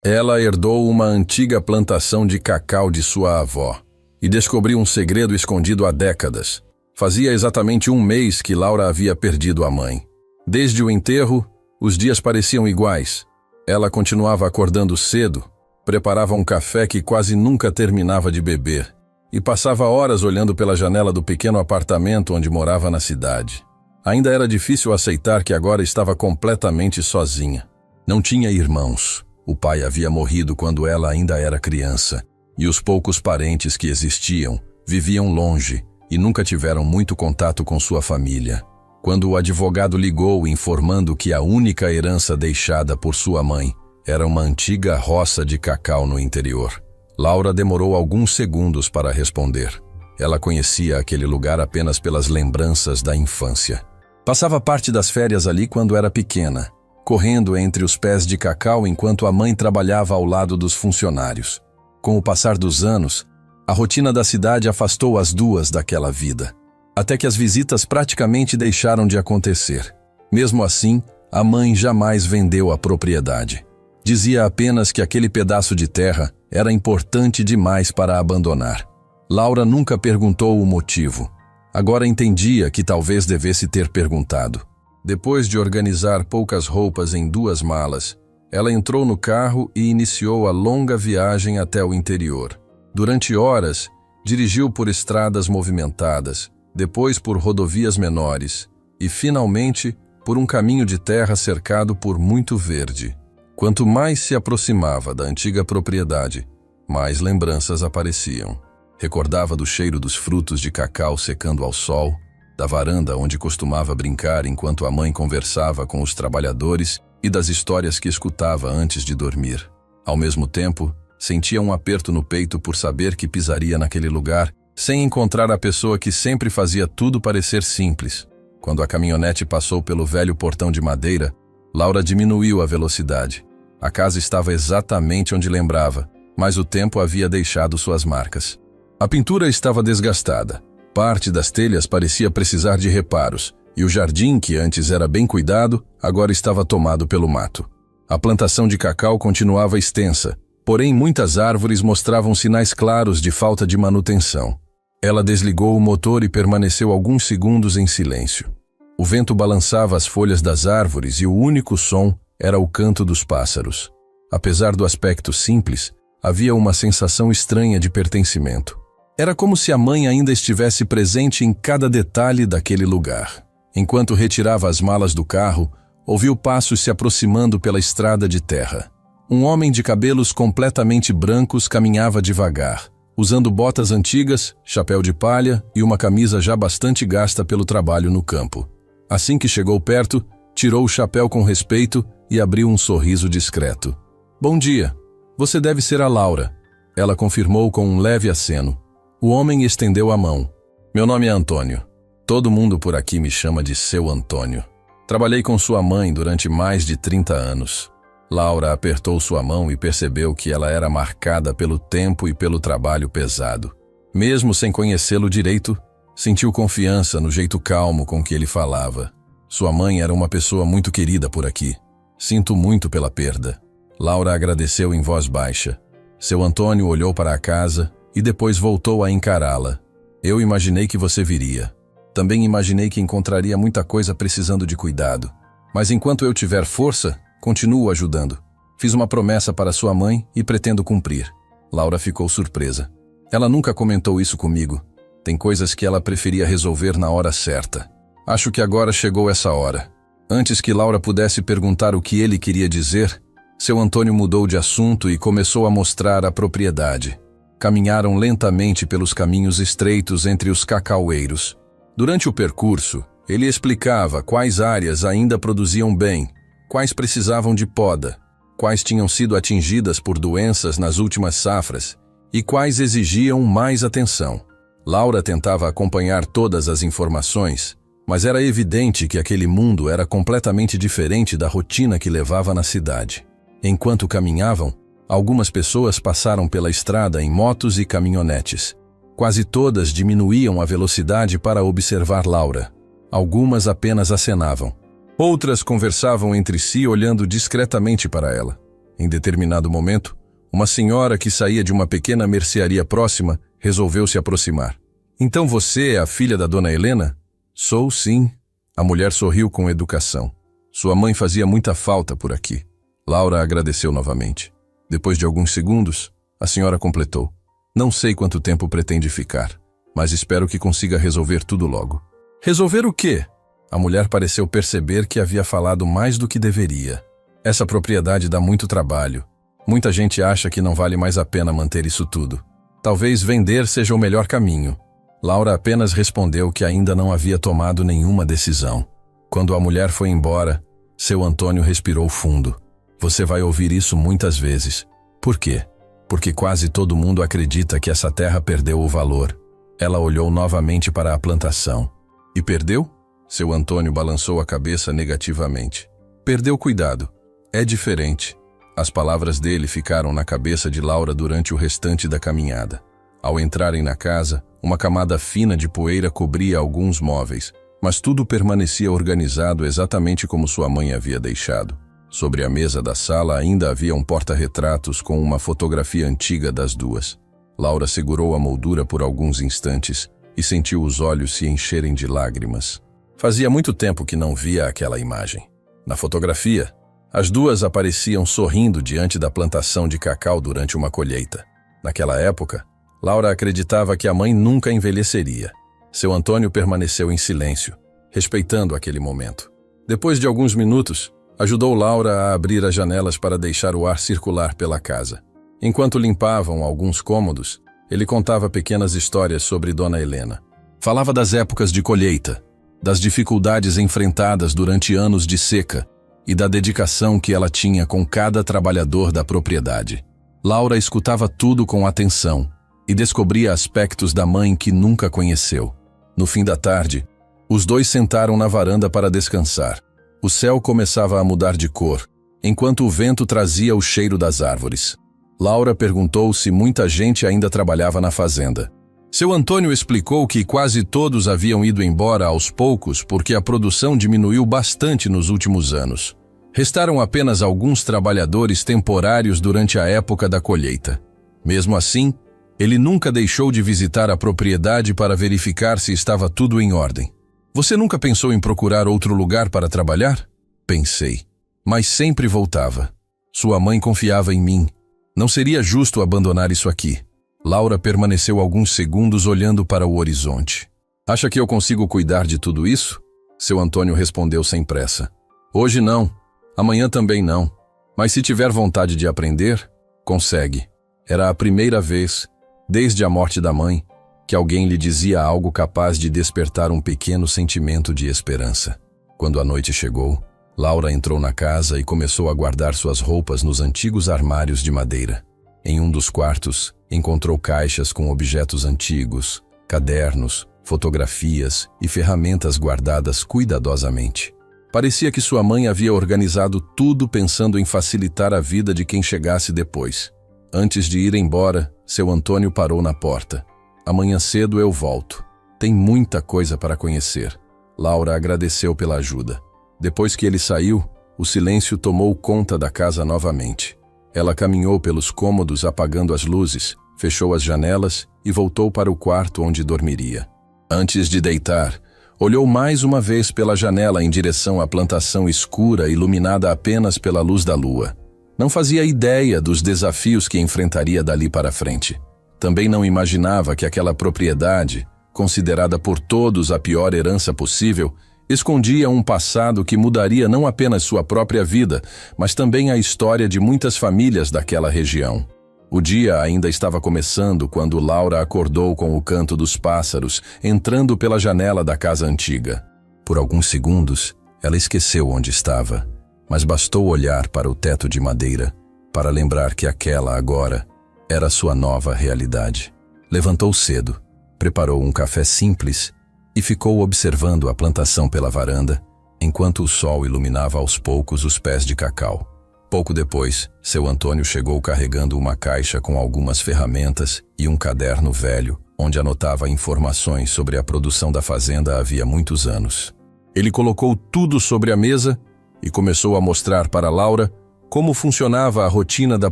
Ela herdou uma antiga plantação de cacau de sua avó e descobriu um segredo escondido há décadas. Fazia exatamente um mês que Laura havia perdido a mãe. Desde o enterro, os dias pareciam iguais. Ela continuava acordando cedo, preparava um café que quase nunca terminava de beber e passava horas olhando pela janela do pequeno apartamento onde morava na cidade. Ainda era difícil aceitar que agora estava completamente sozinha. Não tinha irmãos. O pai havia morrido quando ela ainda era criança, e os poucos parentes que existiam viviam longe e nunca tiveram muito contato com sua família. Quando o advogado ligou informando que a única herança deixada por sua mãe era uma antiga roça de cacau no interior, Laura demorou alguns segundos para responder. Ela conhecia aquele lugar apenas pelas lembranças da infância. Passava parte das férias ali quando era pequena, correndo entre os pés de cacau enquanto a mãe trabalhava ao lado dos funcionários. Com o passar dos anos, a rotina da cidade afastou as duas daquela vida, até que as visitas praticamente deixaram de acontecer. Mesmo assim, a mãe jamais vendeu a propriedade. Dizia apenas que aquele pedaço de terra era importante demais para abandonar. Laura nunca perguntou o motivo. Agora entendia que talvez devesse ter perguntado. Depois de organizar poucas roupas em 2 malas, ela entrou no carro e iniciou a longa viagem até o interior. Durante horas, dirigiu por estradas movimentadas, depois por rodovias menores e, finalmente, por um caminho de terra cercado por muito verde. Quanto mais se aproximava da antiga propriedade, mais lembranças apareciam. Recordava do cheiro dos frutos de cacau secando ao sol, da varanda onde costumava brincar enquanto a mãe conversava com os trabalhadores e das histórias que escutava antes de dormir. Ao mesmo tempo, sentia um aperto no peito por saber que pisaria naquele lugar sem encontrar a pessoa que sempre fazia tudo parecer simples. Quando a caminhonete passou pelo velho portão de madeira, Laura diminuiu a velocidade. A casa estava exatamente onde lembrava, mas o tempo havia deixado suas marcas. A pintura estava desgastada. Parte das telhas parecia precisar de reparos, e o jardim, que antes era bem cuidado, agora estava tomado pelo mato. A plantação de cacau continuava extensa, porém muitas árvores mostravam sinais claros de falta de manutenção. Ela desligou o motor e permaneceu alguns segundos em silêncio. O vento balançava as folhas das árvores e o único som era o canto dos pássaros. Apesar do aspecto simples, havia uma sensação estranha de pertencimento. Era como se a mãe ainda estivesse presente em cada detalhe daquele lugar. Enquanto retirava as malas do carro, ouviu passos se aproximando pela estrada de terra. Um homem de cabelos completamente brancos caminhava devagar, usando botas antigas, chapéu de palha e uma camisa já bastante gasta pelo trabalho no campo. Assim que chegou perto, tirou o chapéu com respeito e abriu um sorriso discreto. "Bom dia. Você deve ser a Laura", ela confirmou com um leve aceno. O homem estendeu a mão. "Meu nome é Antônio. Todo mundo por aqui me chama de Seu Antônio. Trabalhei com sua mãe durante mais de 30 anos. Laura apertou sua mão e percebeu que ela era marcada pelo tempo e pelo trabalho pesado. Mesmo sem conhecê-lo direito, sentiu confiança no jeito calmo com que ele falava. Sua mãe era uma pessoa muito querida por aqui. Sinto muito pela perda." Laura agradeceu em voz baixa. Seu Antônio olhou para a casa e depois voltou a encará-la. "Eu imaginei que você viria. Também imaginei que encontraria muita coisa precisando de cuidado. Mas enquanto eu tiver força, continuo ajudando. Fiz uma promessa para sua mãe e pretendo cumprir." Laura ficou surpresa. Ela nunca comentou isso comigo. Tem coisas que ela preferia resolver na hora certa. Acho que agora chegou essa hora. Antes que Laura pudesse perguntar o que ele queria dizer, seu Antônio mudou de assunto e começou a mostrar a propriedade. Caminharam lentamente pelos caminhos estreitos entre os cacaueiros. Durante o percurso, ele explicava quais áreas ainda produziam bem, quais precisavam de poda, quais tinham sido atingidas por doenças nas últimas safras e quais exigiam mais atenção. Laura tentava acompanhar todas as informações, mas era evidente que aquele mundo era completamente diferente da rotina que levava na cidade. Enquanto caminhavam, algumas pessoas passaram pela estrada em motos e caminhonetes. Quase todas diminuíam a velocidade para observar Laura. Algumas apenas acenavam. Outras conversavam entre si olhando discretamente para ela. Em determinado momento, uma senhora que saía de uma pequena mercearia próxima resolveu se aproximar. Então você é a filha da dona Helena? Sou, sim. A mulher sorriu com educação. Sua mãe fazia muita falta por aqui. Laura agradeceu novamente. Depois de alguns segundos, a senhora completou. Não sei quanto tempo pretende ficar, mas espero que consiga resolver tudo logo. Resolver o quê? A mulher pareceu perceber que havia falado mais do que deveria. Essa propriedade dá muito trabalho. Muita gente acha que não vale mais a pena manter isso tudo. Talvez vender seja o melhor caminho. Laura apenas respondeu que ainda não havia tomado nenhuma decisão. Quando a mulher foi embora, seu Antônio respirou fundo. Você vai ouvir isso muitas vezes. Por quê? Porque quase todo mundo acredita que essa terra perdeu o valor. Ela olhou novamente para a plantação. E perdeu? Seu Antônio balançou a cabeça negativamente. Perdeu cuidado. É diferente. As palavras dele ficaram na cabeça de Laura durante o restante da caminhada. Ao entrarem na casa, uma camada fina de poeira cobria alguns móveis, mas tudo permanecia organizado exatamente como sua mãe havia deixado. Sobre a mesa da sala ainda havia um porta-retratos com uma fotografia antiga das duas. Laura segurou a moldura por alguns instantes e sentiu os olhos se encherem de lágrimas. Fazia muito tempo que não via aquela imagem. Na fotografia, as duas apareciam sorrindo diante da plantação de cacau durante uma colheita. Naquela época, Laura acreditava que a mãe nunca envelheceria. Seu Antônio permaneceu em silêncio, respeitando aquele momento. Depois de alguns minutos, ajudou Laura a abrir as janelas para deixar o ar circular pela casa. Enquanto limpavam alguns cômodos, ele contava pequenas histórias sobre Dona Helena. Falava das épocas de colheita, das dificuldades enfrentadas durante anos de seca e da dedicação que ela tinha com cada trabalhador da propriedade. Laura escutava tudo com atenção e descobria aspectos da mãe que nunca conheceu. No fim da tarde, os dois sentaram na varanda para descansar. O céu começava a mudar de cor, enquanto o vento trazia o cheiro das árvores. Laura perguntou se muita gente ainda trabalhava na fazenda. Seu Antônio explicou que quase todos haviam ido embora aos poucos porque a produção diminuiu bastante nos últimos anos. Restaram apenas alguns trabalhadores temporários durante a época da colheita. Mesmo assim, ele nunca deixou de visitar a propriedade para verificar se estava tudo em ordem. Você nunca pensou em procurar outro lugar para trabalhar? Pensei, mas sempre voltava. Sua mãe confiava em mim. Não seria justo abandonar isso aqui. Laura permaneceu alguns segundos olhando para o horizonte. Acha que eu consigo cuidar de tudo isso? Seu Antônio respondeu sem pressa. Hoje não, amanhã também não. Mas se tiver vontade de aprender, consegue. Era a primeira vez, desde a morte da mãe, que alguém lhe dizia algo capaz de despertar um pequeno sentimento de esperança. Quando a noite chegou, Laura entrou na casa e começou a guardar suas roupas nos antigos armários de madeira. Em um dos quartos, encontrou caixas com objetos antigos, cadernos, fotografias e ferramentas guardadas cuidadosamente. Parecia que sua mãe havia organizado tudo pensando em facilitar a vida de quem chegasse depois. Antes de ir embora, seu Antônio parou na porta. Amanhã cedo eu volto. Tem muita coisa para conhecer. Laura agradeceu pela ajuda. Depois que ele saiu, o silêncio tomou conta da casa novamente. Ela caminhou pelos cômodos apagando as luzes, fechou as janelas e voltou para o quarto onde dormiria. Antes de deitar, olhou mais uma vez pela janela em direção à plantação escura iluminada apenas pela luz da lua. Não fazia ideia dos desafios que enfrentaria dali para frente. Também não imaginava que aquela propriedade, considerada por todos a pior herança possível, escondia um passado que mudaria não apenas sua própria vida, mas também a história de muitas famílias daquela região. O dia ainda estava começando quando Laura acordou com o canto dos pássaros, entrando pela janela da casa antiga. Por alguns segundos, ela esqueceu onde estava, mas bastou olhar para o teto de madeira para lembrar que aquela agora era sua nova realidade. Levantou cedo, preparou um café simples e ficou observando a plantação pela varanda, enquanto o sol iluminava aos poucos os pés de cacau. Pouco depois, seu Antônio chegou carregando uma caixa com algumas ferramentas e um caderno velho, onde anotava informações sobre a produção da fazenda havia muitos anos. Ele colocou tudo sobre a mesa e começou a mostrar para Laura como funcionava a rotina da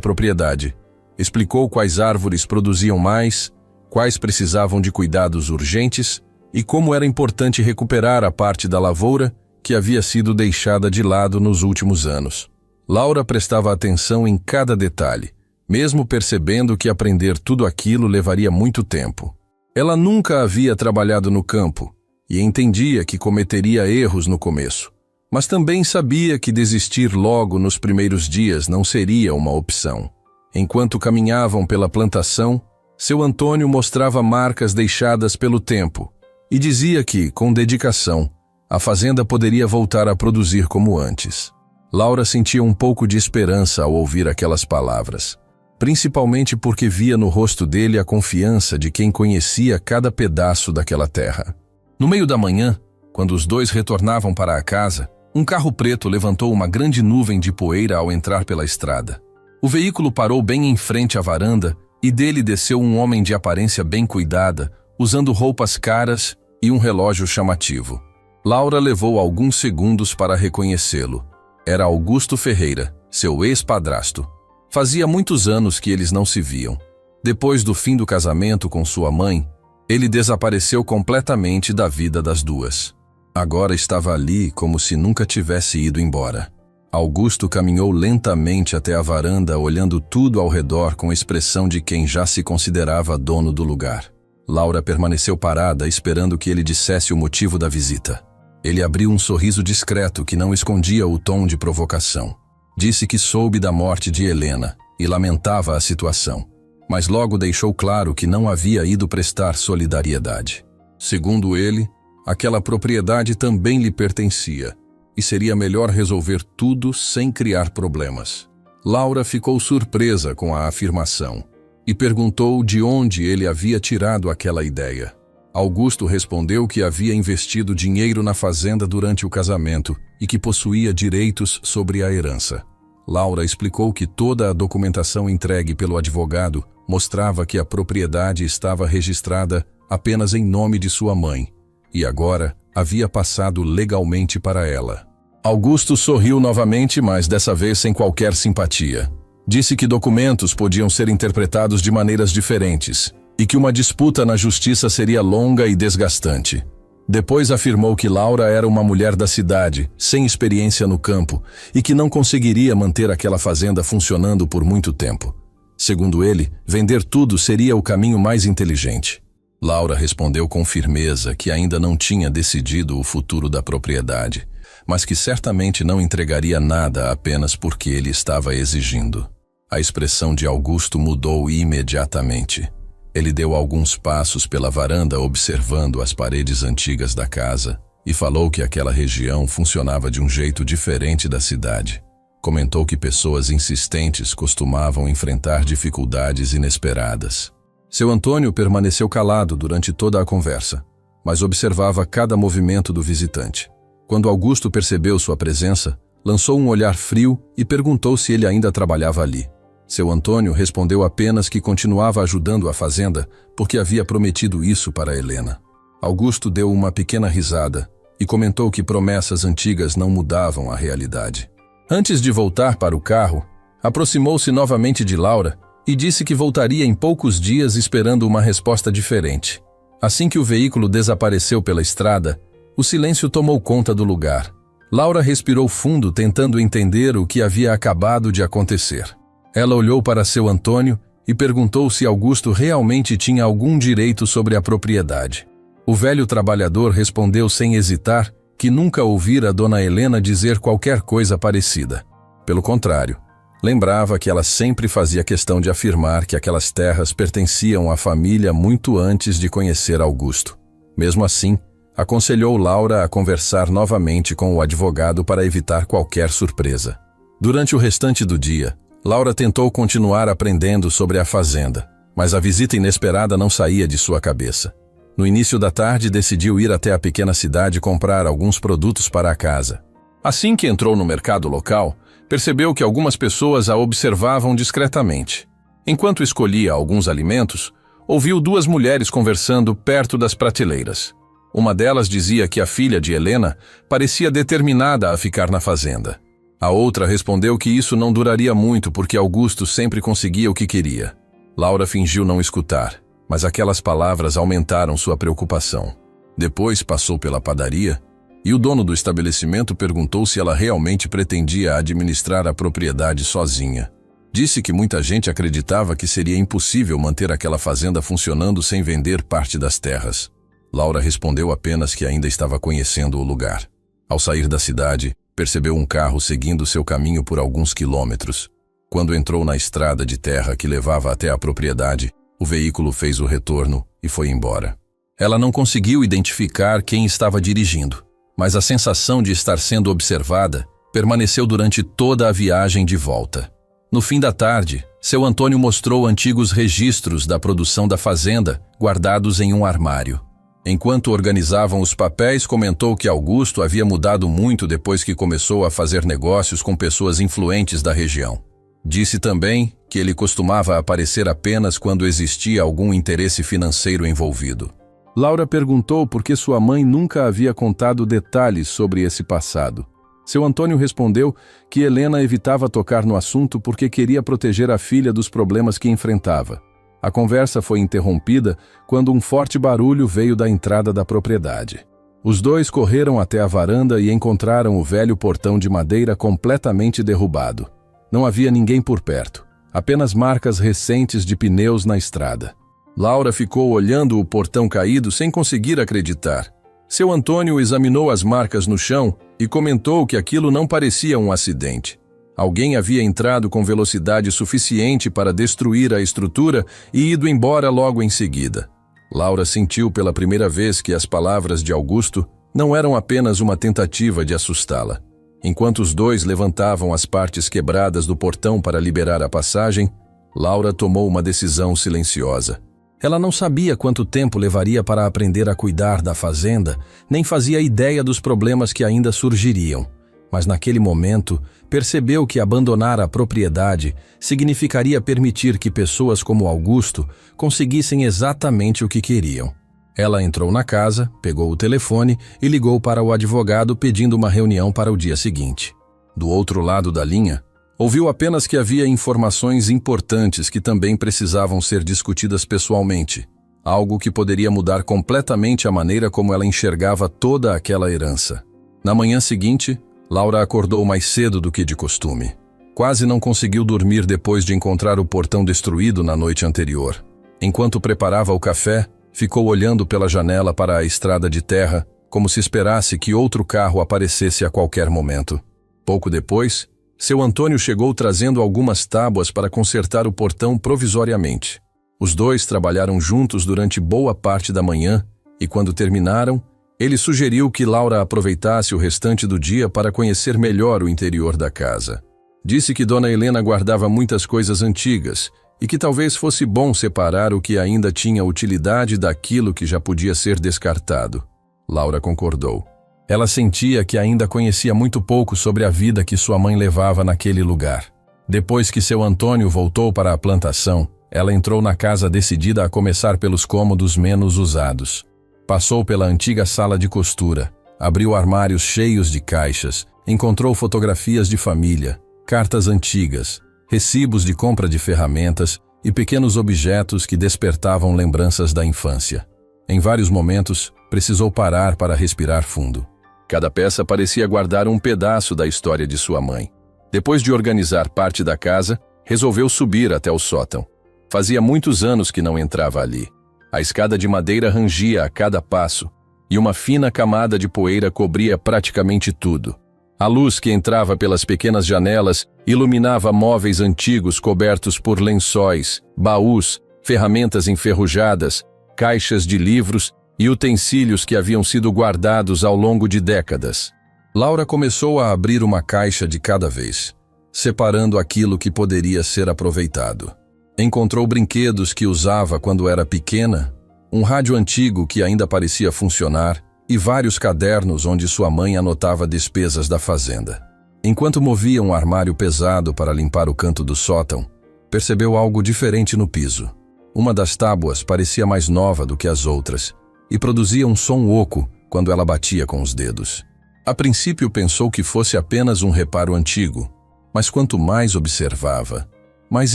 propriedade. Explicou quais árvores produziam mais, quais precisavam de cuidados urgentes e como era importante recuperar a parte da lavoura que havia sido deixada de lado nos últimos anos. Laura prestava atenção em cada detalhe, mesmo percebendo que aprender tudo aquilo levaria muito tempo. Ela nunca havia trabalhado no campo e entendia que cometeria erros no começo, mas também sabia que desistir logo nos primeiros dias não seria uma opção. Enquanto caminhavam pela plantação, seu Antônio mostrava marcas deixadas pelo tempo e dizia que, com dedicação, a fazenda poderia voltar a produzir como antes. Laura sentia um pouco de esperança ao ouvir aquelas palavras, principalmente porque via no rosto dele a confiança de quem conhecia cada pedaço daquela terra. No meio da manhã, quando os dois retornavam para a casa, um carro preto levantou uma grande nuvem de poeira ao entrar pela estrada. O veículo parou bem em frente à varanda e dele desceu um homem de aparência bem cuidada, usando roupas caras e um relógio chamativo. Laura levou alguns segundos para reconhecê-lo. Era Augusto Ferreira, seu ex-padrasto. Fazia muitos anos que eles não se viam. Depois do fim do casamento com sua mãe, ele desapareceu completamente da vida das duas. Agora estava ali como se nunca tivesse ido embora. Augusto caminhou lentamente até a varanda, olhando tudo ao redor com a expressão de quem já se considerava dono do lugar. Laura permaneceu parada, esperando que ele dissesse o motivo da visita. Ele abriu um sorriso discreto que não escondia o tom de provocação. Disse que soube da morte de Helena e lamentava a situação, mas logo deixou claro que não havia ido prestar solidariedade. Segundo ele, aquela propriedade também lhe pertencia e seria melhor resolver tudo sem criar problemas. Laura ficou surpresa com a afirmação e perguntou de onde ele havia tirado aquela ideia. Augusto respondeu que havia investido dinheiro na fazenda durante o casamento e que possuía direitos sobre a herança. Laura explicou que toda a documentação entregue pelo advogado mostrava que a propriedade estava registrada apenas em nome de sua mãe e agora havia passado legalmente para ela. Augusto sorriu novamente, mas dessa vez sem qualquer simpatia. Disse que documentos podiam ser interpretados de maneiras diferentes e que uma disputa na justiça seria longa e desgastante. Depois afirmou que Laura era uma mulher da cidade, sem experiência no campo, e que não conseguiria manter aquela fazenda funcionando por muito tempo. Segundo ele, vender tudo seria o caminho mais inteligente. Laura respondeu com firmeza que ainda não tinha decidido o futuro da propriedade, mas que certamente não entregaria nada apenas porque ele estava exigindo. A expressão de Augusto mudou imediatamente. Ele deu alguns passos pela varanda observando as paredes antigas da casa e falou que aquela região funcionava de um jeito diferente da cidade. Comentou que pessoas insistentes costumavam enfrentar dificuldades inesperadas. Seu Antônio permaneceu calado durante toda a conversa, mas observava cada movimento do visitante. Quando Augusto percebeu sua presença, lançou um olhar frio e perguntou se ele ainda trabalhava ali. Seu Antônio respondeu apenas que continuava ajudando a fazenda porque havia prometido isso para Helena. Augusto deu uma pequena risada e comentou que promessas antigas não mudavam a realidade. Antes de voltar para o carro, aproximou-se novamente de Laura e disse que voltaria em poucos dias esperando uma resposta diferente. Assim que o veículo desapareceu pela estrada, o silêncio tomou conta do lugar. Laura respirou fundo, tentando entender o que havia acabado de acontecer. Ela olhou para seu Antônio e perguntou se Augusto realmente tinha algum direito sobre a propriedade. O velho trabalhador respondeu sem hesitar que nunca ouvira Dona Helena dizer qualquer coisa parecida. Pelo contrário, lembrava que ela sempre fazia questão de afirmar que aquelas terras pertenciam à família muito antes de conhecer Augusto. Mesmo assim, aconselhou Laura a conversar novamente com o advogado para evitar qualquer surpresa. Durante o restante do dia, Laura tentou continuar aprendendo sobre a fazenda, mas a visita inesperada não saía de sua cabeça. No início da tarde, decidiu ir até a pequena cidade comprar alguns produtos para a casa. Assim que entrou no mercado local, percebeu que algumas pessoas a observavam discretamente. Enquanto escolhia alguns alimentos, ouviu duas mulheres conversando perto das prateleiras. Uma delas dizia que a filha de Helena parecia determinada a ficar na fazenda. A outra respondeu que isso não duraria muito porque Augusto sempre conseguia o que queria. Laura fingiu não escutar, mas aquelas palavras aumentaram sua preocupação. Depois passou pela padaria e o dono do estabelecimento perguntou se ela realmente pretendia administrar a propriedade sozinha. Disse que muita gente acreditava que seria impossível manter aquela fazenda funcionando sem vender parte das terras. Laura respondeu apenas que ainda estava conhecendo o lugar. Ao sair da cidade, percebeu um carro seguindo seu caminho por alguns quilômetros. Quando entrou na estrada de terra que levava até a propriedade, o veículo fez o retorno e foi embora. Ela não conseguiu identificar quem estava dirigindo, mas a sensação de estar sendo observada permaneceu durante toda a viagem de volta. No fim da tarde, seu Antônio mostrou antigos registros da produção da fazenda, guardados em um armário. Enquanto organizavam os papéis, comentou que Augusto havia mudado muito depois que começou a fazer negócios com pessoas influentes da região. Disse também que ele costumava aparecer apenas quando existia algum interesse financeiro envolvido. Laura perguntou por que sua mãe nunca havia contado detalhes sobre esse passado. Seu Antônio respondeu que Helena evitava tocar no assunto porque queria proteger a filha dos problemas que enfrentava. A conversa foi interrompida quando um forte barulho veio da entrada da propriedade. Os dois correram até a varanda e encontraram o velho portão de madeira completamente derrubado. Não havia ninguém por perto, apenas marcas recentes de pneus na estrada. Laura ficou olhando o portão caído sem conseguir acreditar. Seu Antônio examinou as marcas no chão e comentou que aquilo não parecia um acidente. Alguém havia entrado com velocidade suficiente para destruir a estrutura e ido embora logo em seguida. Laura sentiu pela primeira vez que as palavras de Augusto não eram apenas uma tentativa de assustá-la. Enquanto os dois levantavam as partes quebradas do portão para liberar a passagem, Laura tomou uma decisão silenciosa. Ela não sabia quanto tempo levaria para aprender a cuidar da fazenda, nem fazia ideia dos problemas que ainda surgiriam. Mas naquele momento, percebeu que abandonar a propriedade significaria permitir que pessoas como Augusto conseguissem exatamente o que queriam. Ela entrou na casa, pegou o telefone e ligou para o advogado pedindo uma reunião para o dia seguinte. Do outro lado da linha, ouviu apenas que havia informações importantes que também precisavam ser discutidas pessoalmente, algo que poderia mudar completamente a maneira como ela enxergava toda aquela herança. Na manhã seguinte, Laura acordou mais cedo do que de costume. Quase não conseguiu dormir depois de encontrar o portão destruído na noite anterior. Enquanto preparava o café, ficou olhando pela janela para a estrada de terra, como se esperasse que outro carro aparecesse a qualquer momento. Pouco depois, seu Antônio chegou trazendo algumas tábuas para consertar o portão provisoriamente. Os dois trabalharam juntos durante boa parte da manhã e, quando terminaram, ele sugeriu que Laura aproveitasse o restante do dia para conhecer melhor o interior da casa. Disse que Dona Helena guardava muitas coisas antigas e que talvez fosse bom separar o que ainda tinha utilidade daquilo que já podia ser descartado. Laura concordou. Ela sentia que ainda conhecia muito pouco sobre a vida que sua mãe levava naquele lugar. Depois que seu Antônio voltou para a plantação, ela entrou na casa decidida a começar pelos cômodos menos usados. Passou pela antiga sala de costura, abriu armários cheios de caixas, encontrou fotografias de família, cartas antigas, recibos de compra de ferramentas e pequenos objetos que despertavam lembranças da infância. Em vários momentos, precisou parar para respirar fundo. Cada peça parecia guardar um pedaço da história de sua mãe. Depois de organizar parte da casa, resolveu subir até o sótão. Fazia muitos anos que não entrava ali. A escada de madeira rangia a cada passo, e uma fina camada de poeira cobria praticamente tudo. A luz que entrava pelas pequenas janelas iluminava móveis antigos cobertos por lençóis, baús, ferramentas enferrujadas, caixas de livros e utensílios que haviam sido guardados ao longo de décadas. Laura começou a abrir uma caixa de cada vez, separando aquilo que poderia ser aproveitado. Encontrou brinquedos que usava quando era pequena, um rádio antigo que ainda parecia funcionar e vários cadernos onde sua mãe anotava despesas da fazenda. Enquanto movia um armário pesado para limpar o canto do sótão, percebeu algo diferente no piso. Uma das tábuas parecia mais nova do que as outras e produzia um som oco quando ela batia com os dedos. A princípio pensou que fosse apenas um reparo antigo, mas quanto mais observava, mais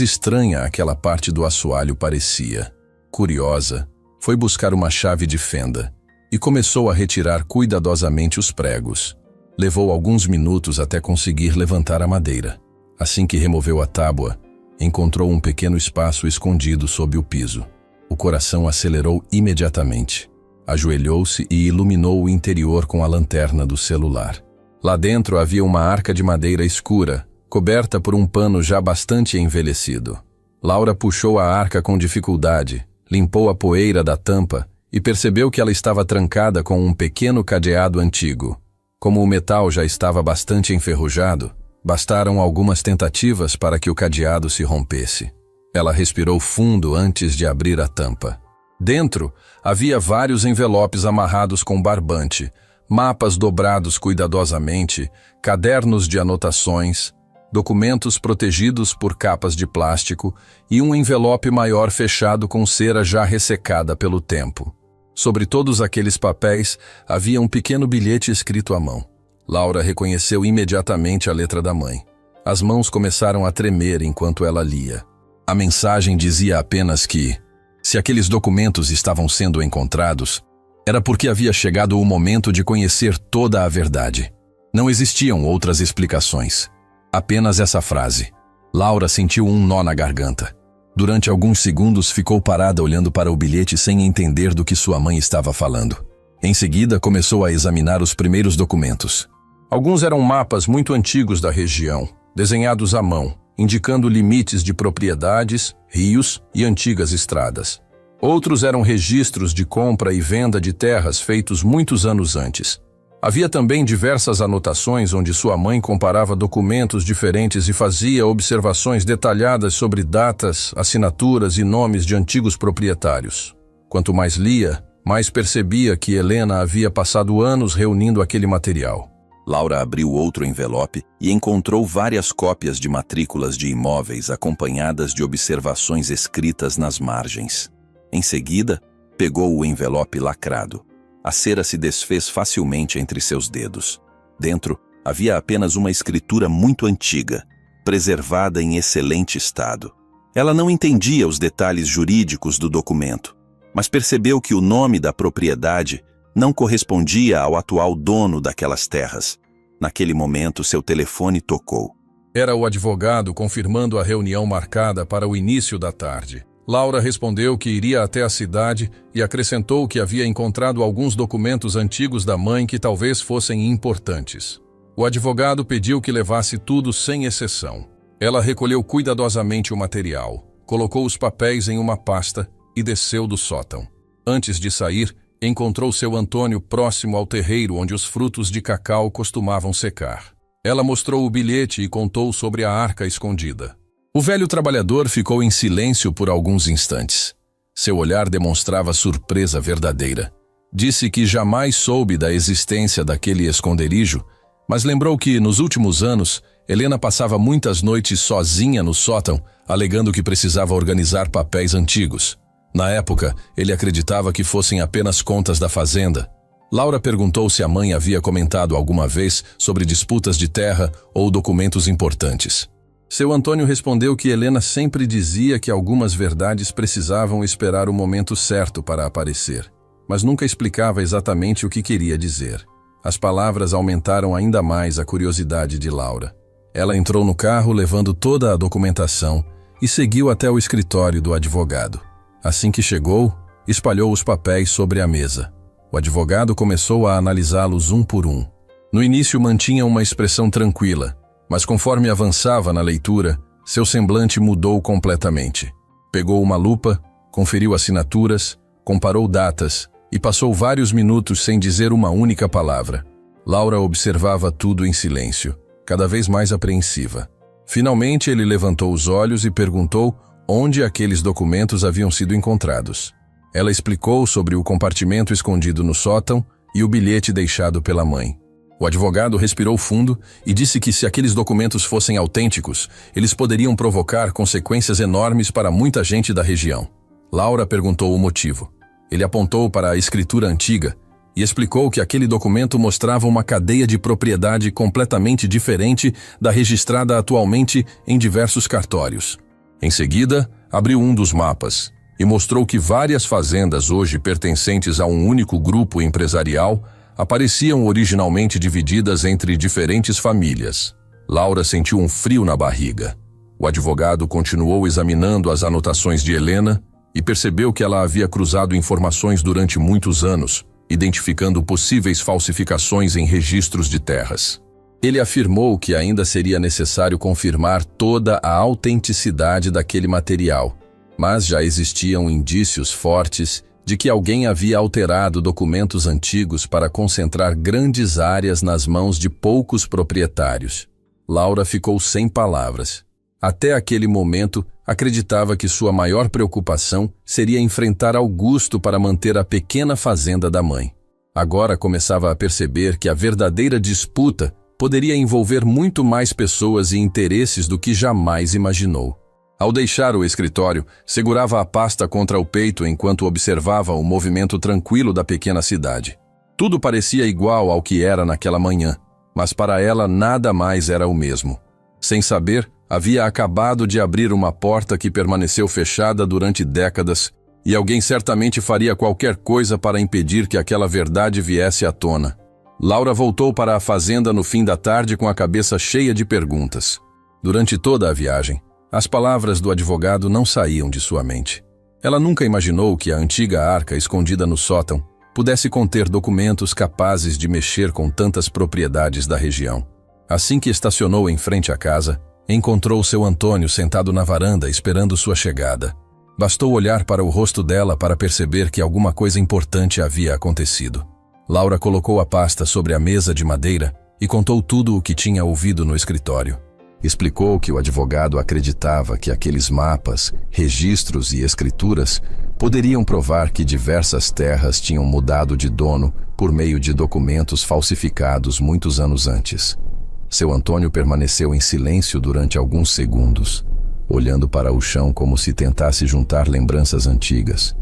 estranha aquela parte do assoalho parecia. Curiosa, foi buscar uma chave de fenda e começou a retirar cuidadosamente os pregos. Levou alguns minutos até conseguir levantar a madeira. Assim que removeu a tábua, encontrou um pequeno espaço escondido sob o piso. O coração acelerou imediatamente. Ajoelhou-se e iluminou o interior com a lanterna do celular. Lá dentro havia uma arca de madeira escura, coberta por um pano já bastante envelhecido. Laura puxou a arca com dificuldade, limpou a poeira da tampa e percebeu que ela estava trancada com um pequeno cadeado antigo. Como o metal já estava bastante enferrujado, bastaram algumas tentativas para que o cadeado se rompesse. Ela respirou fundo antes de abrir a tampa. Dentro, havia vários envelopes amarrados com barbante, mapas dobrados cuidadosamente, cadernos de anotações, documentos protegidos por capas de plástico e um envelope maior fechado com cera já ressecada pelo tempo. Sobre todos aqueles papéis havia um pequeno bilhete escrito à mão. Laura reconheceu imediatamente a letra da mãe. As mãos começaram a tremer enquanto ela lia. A mensagem dizia apenas que, se aqueles documentos estavam sendo encontrados, era porque havia chegado o momento de conhecer toda a verdade. Não existiam outras explicações. Apenas essa frase. Laura sentiu um nó na garganta. Durante alguns segundos ficou parada olhando para o bilhete sem entender do que sua mãe estava falando. Em seguida, começou a examinar os primeiros documentos. Alguns eram mapas muito antigos da região, desenhados à mão, indicando limites de propriedades, rios e antigas estradas. Outros eram registros de compra e venda de terras feitos muitos anos antes. Havia também diversas anotações onde sua mãe comparava documentos diferentes e fazia observações detalhadas sobre datas, assinaturas e nomes de antigos proprietários. Quanto mais lia, mais percebia que Helena havia passado anos reunindo aquele material. Laura abriu outro envelope e encontrou várias cópias de matrículas de imóveis acompanhadas de observações escritas nas margens. Em seguida, pegou o envelope lacrado. A cera se desfez facilmente entre seus dedos. Dentro, havia apenas uma escritura muito antiga, preservada em excelente estado. Ela não entendia os detalhes jurídicos do documento, mas percebeu que o nome da propriedade não correspondia ao atual dono daquelas terras. Naquele momento, seu telefone tocou. Era o advogado confirmando a reunião marcada para o início da tarde. Laura respondeu que iria até a cidade e acrescentou que havia encontrado alguns documentos antigos da mãe que talvez fossem importantes. O advogado pediu que levasse tudo sem exceção. Ela recolheu cuidadosamente o material, colocou os papéis em uma pasta e desceu do sótão. Antes de sair, encontrou seu Antônio próximo ao terreiro onde os frutos de cacau costumavam secar. Ela mostrou o bilhete e contou sobre a arca escondida. O velho trabalhador ficou em silêncio por alguns instantes. Seu olhar demonstrava surpresa verdadeira. Disse que jamais soube da existência daquele esconderijo, mas lembrou que, nos últimos anos, Helena passava muitas noites sozinha no sótão, alegando que precisava organizar papéis antigos. Na época, ele acreditava que fossem apenas contas da fazenda. Laura perguntou se a mãe havia comentado alguma vez sobre disputas de terra ou documentos importantes. Seu Antônio respondeu que Helena sempre dizia que algumas verdades precisavam esperar o momento certo para aparecer, mas nunca explicava exatamente o que queria dizer. As palavras aumentaram ainda mais a curiosidade de Laura. Ela entrou no carro levando toda a documentação e seguiu até o escritório do advogado. Assim que chegou, espalhou os papéis sobre a mesa. O advogado começou a analisá-los um por um. No início mantinha uma expressão tranquila, mas conforme avançava na leitura, seu semblante mudou completamente. Pegou uma lupa, conferiu assinaturas, comparou datas e passou vários minutos sem dizer uma única palavra. Laura observava tudo em silêncio, cada vez mais apreensiva. Finalmente ele levantou os olhos e perguntou onde aqueles documentos haviam sido encontrados. Ela explicou sobre o compartimento escondido no sótão e o bilhete deixado pela mãe. O advogado respirou fundo e disse que se aqueles documentos fossem autênticos, eles poderiam provocar consequências enormes para muita gente da região. Laura perguntou o motivo. Ele apontou para a escritura antiga e explicou que aquele documento mostrava uma cadeia de propriedade completamente diferente da registrada atualmente em diversos cartórios. Em seguida, abriu um dos mapas e mostrou que várias fazendas hoje pertencentes a um único grupo empresarial apareciam originalmente divididas entre diferentes famílias. Laura sentiu um frio na barriga. O advogado continuou examinando as anotações de Helena e percebeu que ela havia cruzado informações durante muitos anos, identificando possíveis falsificações em registros de terras. Ele afirmou que ainda seria necessário confirmar toda a autenticidade daquele material, mas já existiam indícios fortes de que alguém havia alterado documentos antigos para concentrar grandes áreas nas mãos de poucos proprietários. Laura ficou sem palavras. Até aquele momento, acreditava que sua maior preocupação seria enfrentar Augusto para manter a pequena fazenda da mãe. Agora começava a perceber que a verdadeira disputa poderia envolver muito mais pessoas e interesses do que jamais imaginou. Ao deixar o escritório, segurava a pasta contra o peito enquanto observava o movimento tranquilo da pequena cidade. Tudo parecia igual ao que era naquela manhã, mas para ela nada mais era o mesmo. Sem saber, havia acabado de abrir uma porta que permaneceu fechada durante décadas e alguém certamente faria qualquer coisa para impedir que aquela verdade viesse à tona. Laura voltou para a fazenda no fim da tarde com a cabeça cheia de perguntas. Durante toda a viagem, as palavras do advogado não saíam de sua mente. Ela nunca imaginou que a antiga arca escondida no sótão pudesse conter documentos capazes de mexer com tantas propriedades da região. Assim que estacionou em frente à casa, encontrou seu Antônio sentado na varanda esperando sua chegada. Bastou olhar para o rosto dela para perceber que alguma coisa importante havia acontecido. Laura colocou a pasta sobre a mesa de madeira e contou tudo o que tinha ouvido no escritório. Explicou que o advogado acreditava que aqueles mapas, registros e escrituras poderiam provar que diversas terras tinham mudado de dono por meio de documentos falsificados muitos anos antes. Seu Antônio permaneceu em silêncio durante alguns segundos, olhando para o chão como se tentasse juntar lembranças antigas.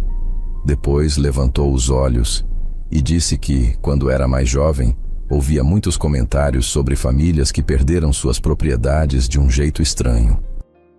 Depois levantou os olhos e disse que, quando era mais jovem, ouvia muitos comentários sobre famílias que perderam suas propriedades de um jeito estranho.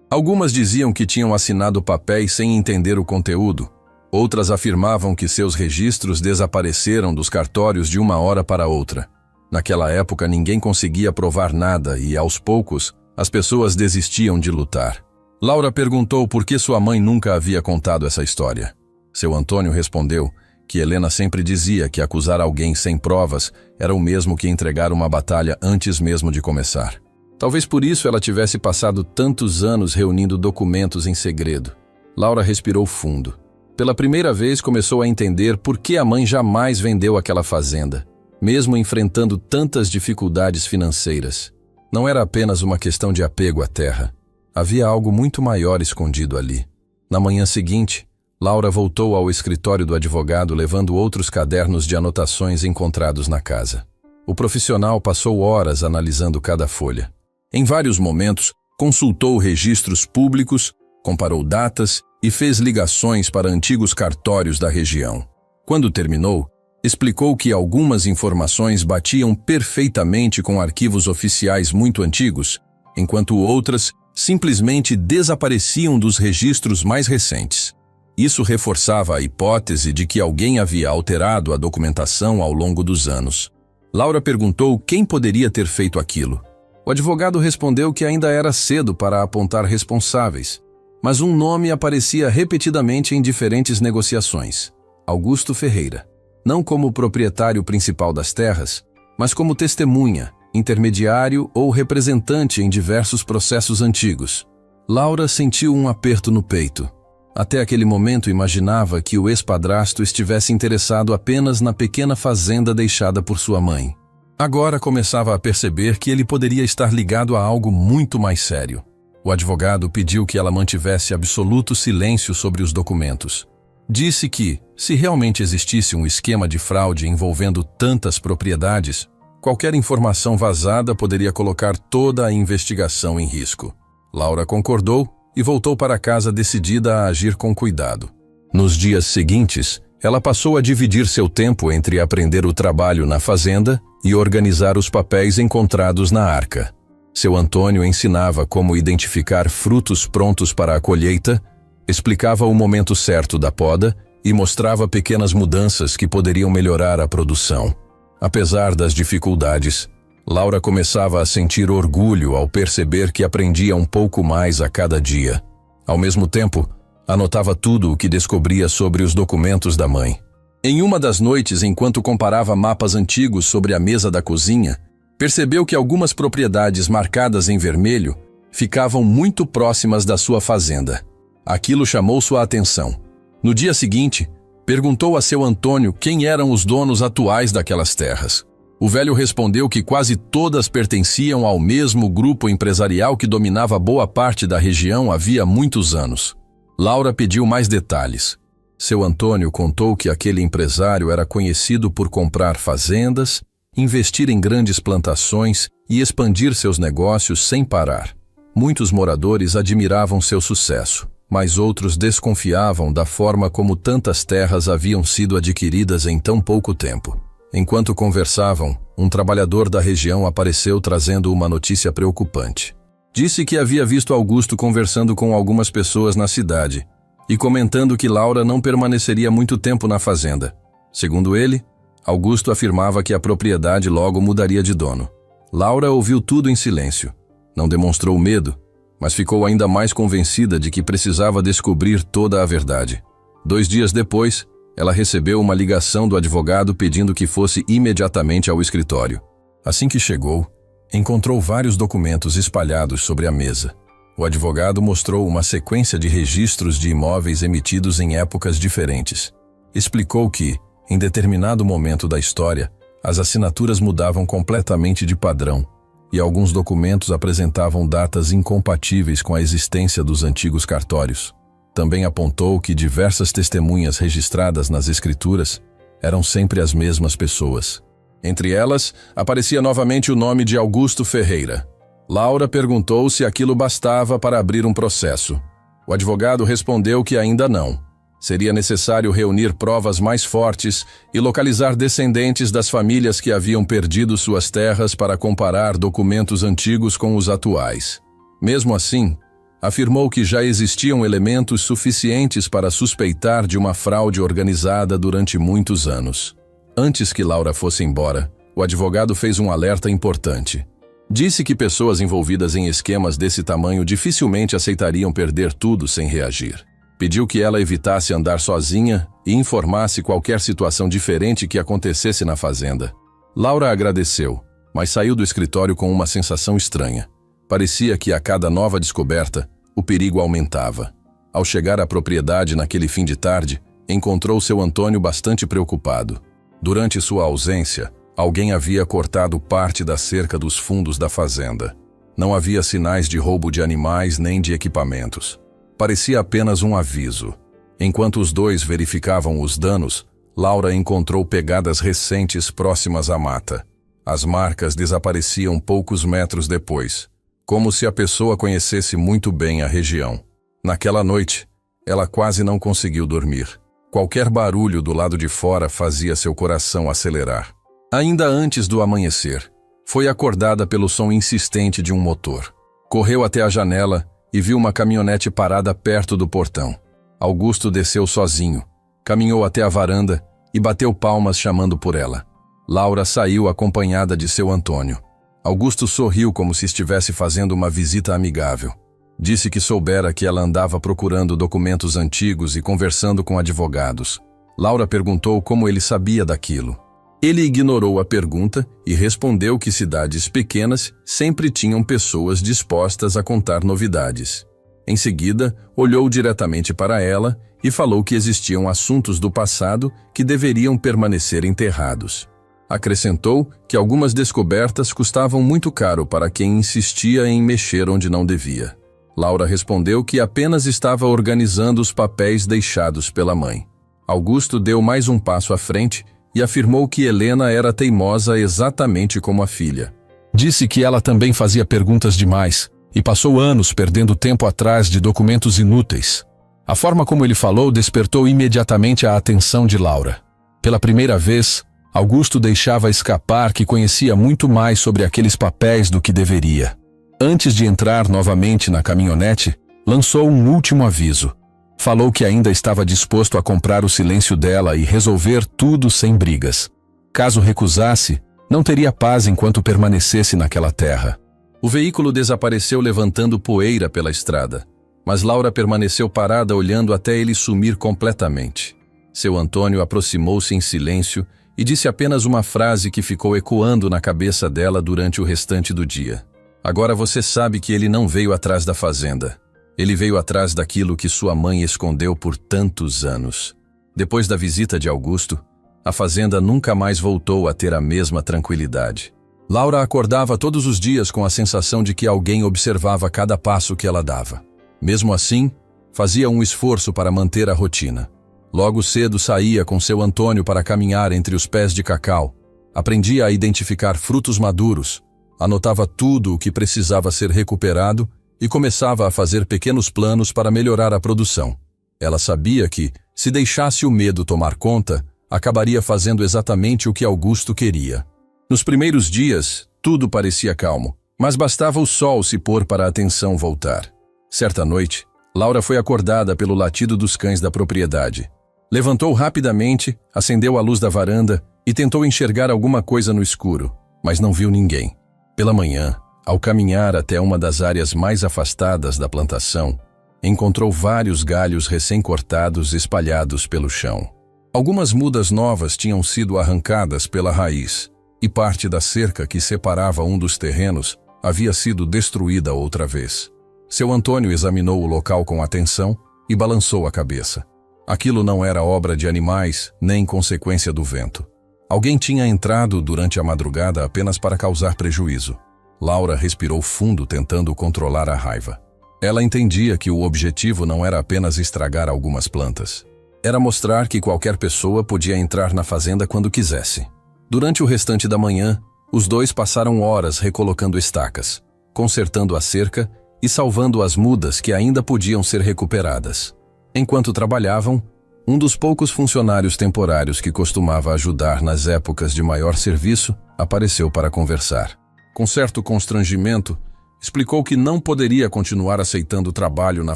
Algumas diziam que tinham assinado papéis sem entender o conteúdo. Outras afirmavam que seus registros desapareceram dos cartórios de uma hora para outra. Naquela época ninguém conseguia provar nada e, aos poucos, as pessoas desistiam de lutar. Laura perguntou por que sua mãe nunca havia contado essa história. Seu Antônio respondeu que Helena sempre dizia que acusar alguém sem provas era o mesmo que entregar uma batalha antes mesmo de começar. Talvez por isso ela tivesse passado tantos anos reunindo documentos em segredo. Laura respirou fundo. Pela primeira vez começou a entender por que a mãe jamais vendeu aquela fazenda, mesmo enfrentando tantas dificuldades financeiras. Não era apenas uma questão de apego à terra. Havia algo muito maior escondido ali. Na manhã seguinte, Laura voltou ao escritório do advogado levando outros cadernos de anotações encontrados na casa. O profissional passou horas analisando cada folha. Em vários momentos, consultou registros públicos, comparou datas e fez ligações para antigos cartórios da região. Quando terminou, explicou que algumas informações batiam perfeitamente com arquivos oficiais muito antigos, enquanto outras simplesmente desapareciam dos registros mais recentes. Isso reforçava a hipótese de que alguém havia alterado a documentação ao longo dos anos. Laura perguntou quem poderia ter feito aquilo. O advogado respondeu que ainda era cedo para apontar responsáveis, mas um nome aparecia repetidamente em diferentes negociações: Augusto Ferreira. Não como proprietário principal das terras, mas como testemunha, intermediário ou representante em diversos processos antigos. Laura sentiu um aperto no peito. Até aquele momento imaginava que o ex-padrasto estivesse interessado apenas na pequena fazenda deixada por sua mãe. Agora começava a perceber que ele poderia estar ligado a algo muito mais sério. O advogado pediu que ela mantivesse absoluto silêncio sobre os documentos. Disse que, se realmente existisse um esquema de fraude envolvendo tantas propriedades, qualquer informação vazada poderia colocar toda a investigação em risco. Laura concordou e voltou para casa decidida a agir com cuidado. Nos dias seguintes, Ela passou a dividir seu tempo entre aprender o trabalho na fazenda e organizar os papéis encontrados na arca. Seu Antônio ensinava como identificar frutos prontos para a colheita, explicava o momento certo da poda e mostrava pequenas mudanças que poderiam melhorar a produção. Apesar das dificuldades, Laura começava a sentir orgulho ao perceber que aprendia um pouco mais a cada dia. Ao mesmo tempo, anotava tudo o que descobria sobre os documentos da mãe. Em uma das noites, enquanto comparava mapas antigos sobre a mesa da cozinha, percebeu que algumas propriedades marcadas em vermelho ficavam muito próximas da sua fazenda. Aquilo chamou sua atenção. No dia seguinte, perguntou a seu Antônio quem eram os donos atuais daquelas terras. O velho respondeu que quase todas pertenciam ao mesmo grupo empresarial que dominava boa parte da região havia muitos anos. Laura pediu mais detalhes. Seu Antônio contou que aquele empresário era conhecido por comprar fazendas, investir em grandes plantações e expandir seus negócios sem parar. Muitos moradores admiravam seu sucesso, mas outros desconfiavam da forma como tantas terras haviam sido adquiridas em tão pouco tempo. Enquanto conversavam, um trabalhador da região apareceu trazendo uma notícia preocupante. Disse que havia visto Augusto conversando com algumas pessoas na cidade e comentando que Laura não permaneceria muito tempo na fazenda. Segundo ele, Augusto afirmava que a propriedade logo mudaria de dono. Laura ouviu tudo em silêncio. Não demonstrou medo, mas ficou ainda mais convencida de que precisava descobrir toda a verdade. 2 dias depois, ela recebeu uma ligação do advogado pedindo que fosse imediatamente ao escritório. Assim que chegou, encontrou vários documentos espalhados sobre a mesa. O advogado mostrou uma sequência de registros de imóveis emitidos em épocas diferentes. Explicou que, em determinado momento da história, as assinaturas mudavam completamente de padrão e alguns documentos apresentavam datas incompatíveis com a existência dos antigos cartórios. Também apontou que diversas testemunhas registradas nas escrituras eram sempre as mesmas pessoas. Entre elas, aparecia novamente o nome de Augusto Ferreira. Laura perguntou se aquilo bastava para abrir um processo. O advogado respondeu que ainda não. Seria necessário reunir provas mais fortes e localizar descendentes das famílias que haviam perdido suas terras para comparar documentos antigos com os atuais. Mesmo assim, afirmou que já existiam elementos suficientes para suspeitar de uma fraude organizada durante muitos anos. Antes que Laura fosse embora, o advogado fez um alerta importante. Disse que pessoas envolvidas em esquemas desse tamanho dificilmente aceitariam perder tudo sem reagir. Pediu que ela evitasse andar sozinha e informasse qualquer situação diferente que acontecesse na fazenda. Laura agradeceu, mas saiu do escritório com uma sensação estranha. Parecia que a cada nova descoberta, o perigo aumentava. Ao chegar à propriedade naquele fim de tarde, encontrou seu Antônio bastante preocupado. Durante sua ausência, alguém havia cortado parte da cerca dos fundos da fazenda. Não havia sinais de roubo de animais nem de equipamentos. Parecia apenas um aviso. Enquanto os dois verificavam os danos, Laura encontrou pegadas recentes próximas à mata. As marcas desapareciam poucos metros depois, como se a pessoa conhecesse muito bem a região. Naquela noite, ela quase não conseguiu dormir. Qualquer barulho do lado de fora fazia seu coração acelerar. Ainda antes do amanhecer, foi acordada pelo som insistente de um motor. Correu até a janela e viu uma caminhonete parada perto do portão. Augusto desceu sozinho, caminhou até a varanda e bateu palmas chamando por ela. Laura saiu acompanhada de seu Antônio. Augusto sorriu como se estivesse fazendo uma visita amigável. Disse que soubera que ela andava procurando documentos antigos e conversando com advogados. Laura perguntou como ele sabia daquilo. Ele ignorou a pergunta e respondeu que cidades pequenas sempre tinham pessoas dispostas a contar novidades. Em seguida, olhou diretamente para ela e falou que existiam assuntos do passado que deveriam permanecer enterrados. Acrescentou que algumas descobertas custavam muito caro para quem insistia em mexer onde não devia. Laura respondeu que apenas estava organizando os papéis deixados pela mãe. Augusto deu mais um passo à frente e afirmou que Helena era teimosa exatamente como a filha. Disse que ela também fazia perguntas demais e passou anos perdendo tempo atrás de documentos inúteis. A forma como ele falou despertou imediatamente a atenção de Laura. Pela primeira vez, Augusto deixava escapar que conhecia muito mais sobre aqueles papéis do que deveria. Antes de entrar novamente na caminhonete, lançou um último aviso. Falou que ainda estava disposto a comprar o silêncio dela e resolver tudo sem brigas. Caso recusasse, não teria paz enquanto permanecesse naquela terra. O veículo desapareceu levantando poeira pela estrada, mas Laura permaneceu parada olhando até ele sumir completamente. Seu Antônio aproximou-se em silêncio e disse apenas uma frase que ficou ecoando na cabeça dela durante o restante do dia. Agora você sabe que ele não veio atrás da fazenda. Ele veio atrás daquilo que sua mãe escondeu por tantos anos. Depois da visita de Augusto, a fazenda nunca mais voltou a ter a mesma tranquilidade. Laura acordava todos os dias com a sensação de que alguém observava cada passo que ela dava. Mesmo assim, fazia um esforço para manter a rotina. Logo cedo saía com seu Antônio para caminhar entre os pés de cacau. Aprendia a identificar frutos maduros, anotava tudo o que precisava ser recuperado e começava a fazer pequenos planos para melhorar a produção. Ela sabia que, se deixasse o medo tomar conta, acabaria fazendo exatamente o que Augusto queria. Nos primeiros dias, tudo parecia calmo, mas bastava o sol se pôr para a atenção voltar. Certa noite, Laura foi acordada pelo latido dos cães da propriedade. Levantou rapidamente, acendeu a luz da varanda e tentou enxergar alguma coisa no escuro, mas não viu ninguém. Pela manhã, ao caminhar até uma das áreas mais afastadas da plantação, encontrou vários galhos recém-cortados espalhados pelo chão. Algumas mudas novas tinham sido arrancadas pela raiz, e parte da cerca que separava um dos terrenos havia sido destruída outra vez. Seu Antônio examinou o local com atenção e balançou a cabeça. Aquilo não era obra de animais, nem consequência do vento. Alguém tinha entrado durante a madrugada apenas para causar prejuízo. Laura respirou fundo tentando controlar a raiva. Ela entendia que o objetivo não era apenas estragar algumas plantas. Era mostrar que qualquer pessoa podia entrar na fazenda quando quisesse. Durante o restante da manhã, os dois passaram horas recolocando estacas, consertando a cerca e salvando as mudas que ainda podiam ser recuperadas. Enquanto trabalhavam, um dos poucos funcionários temporários que costumava ajudar nas épocas de maior serviço apareceu para conversar. Com certo constrangimento, explicou que não poderia continuar aceitando o trabalho na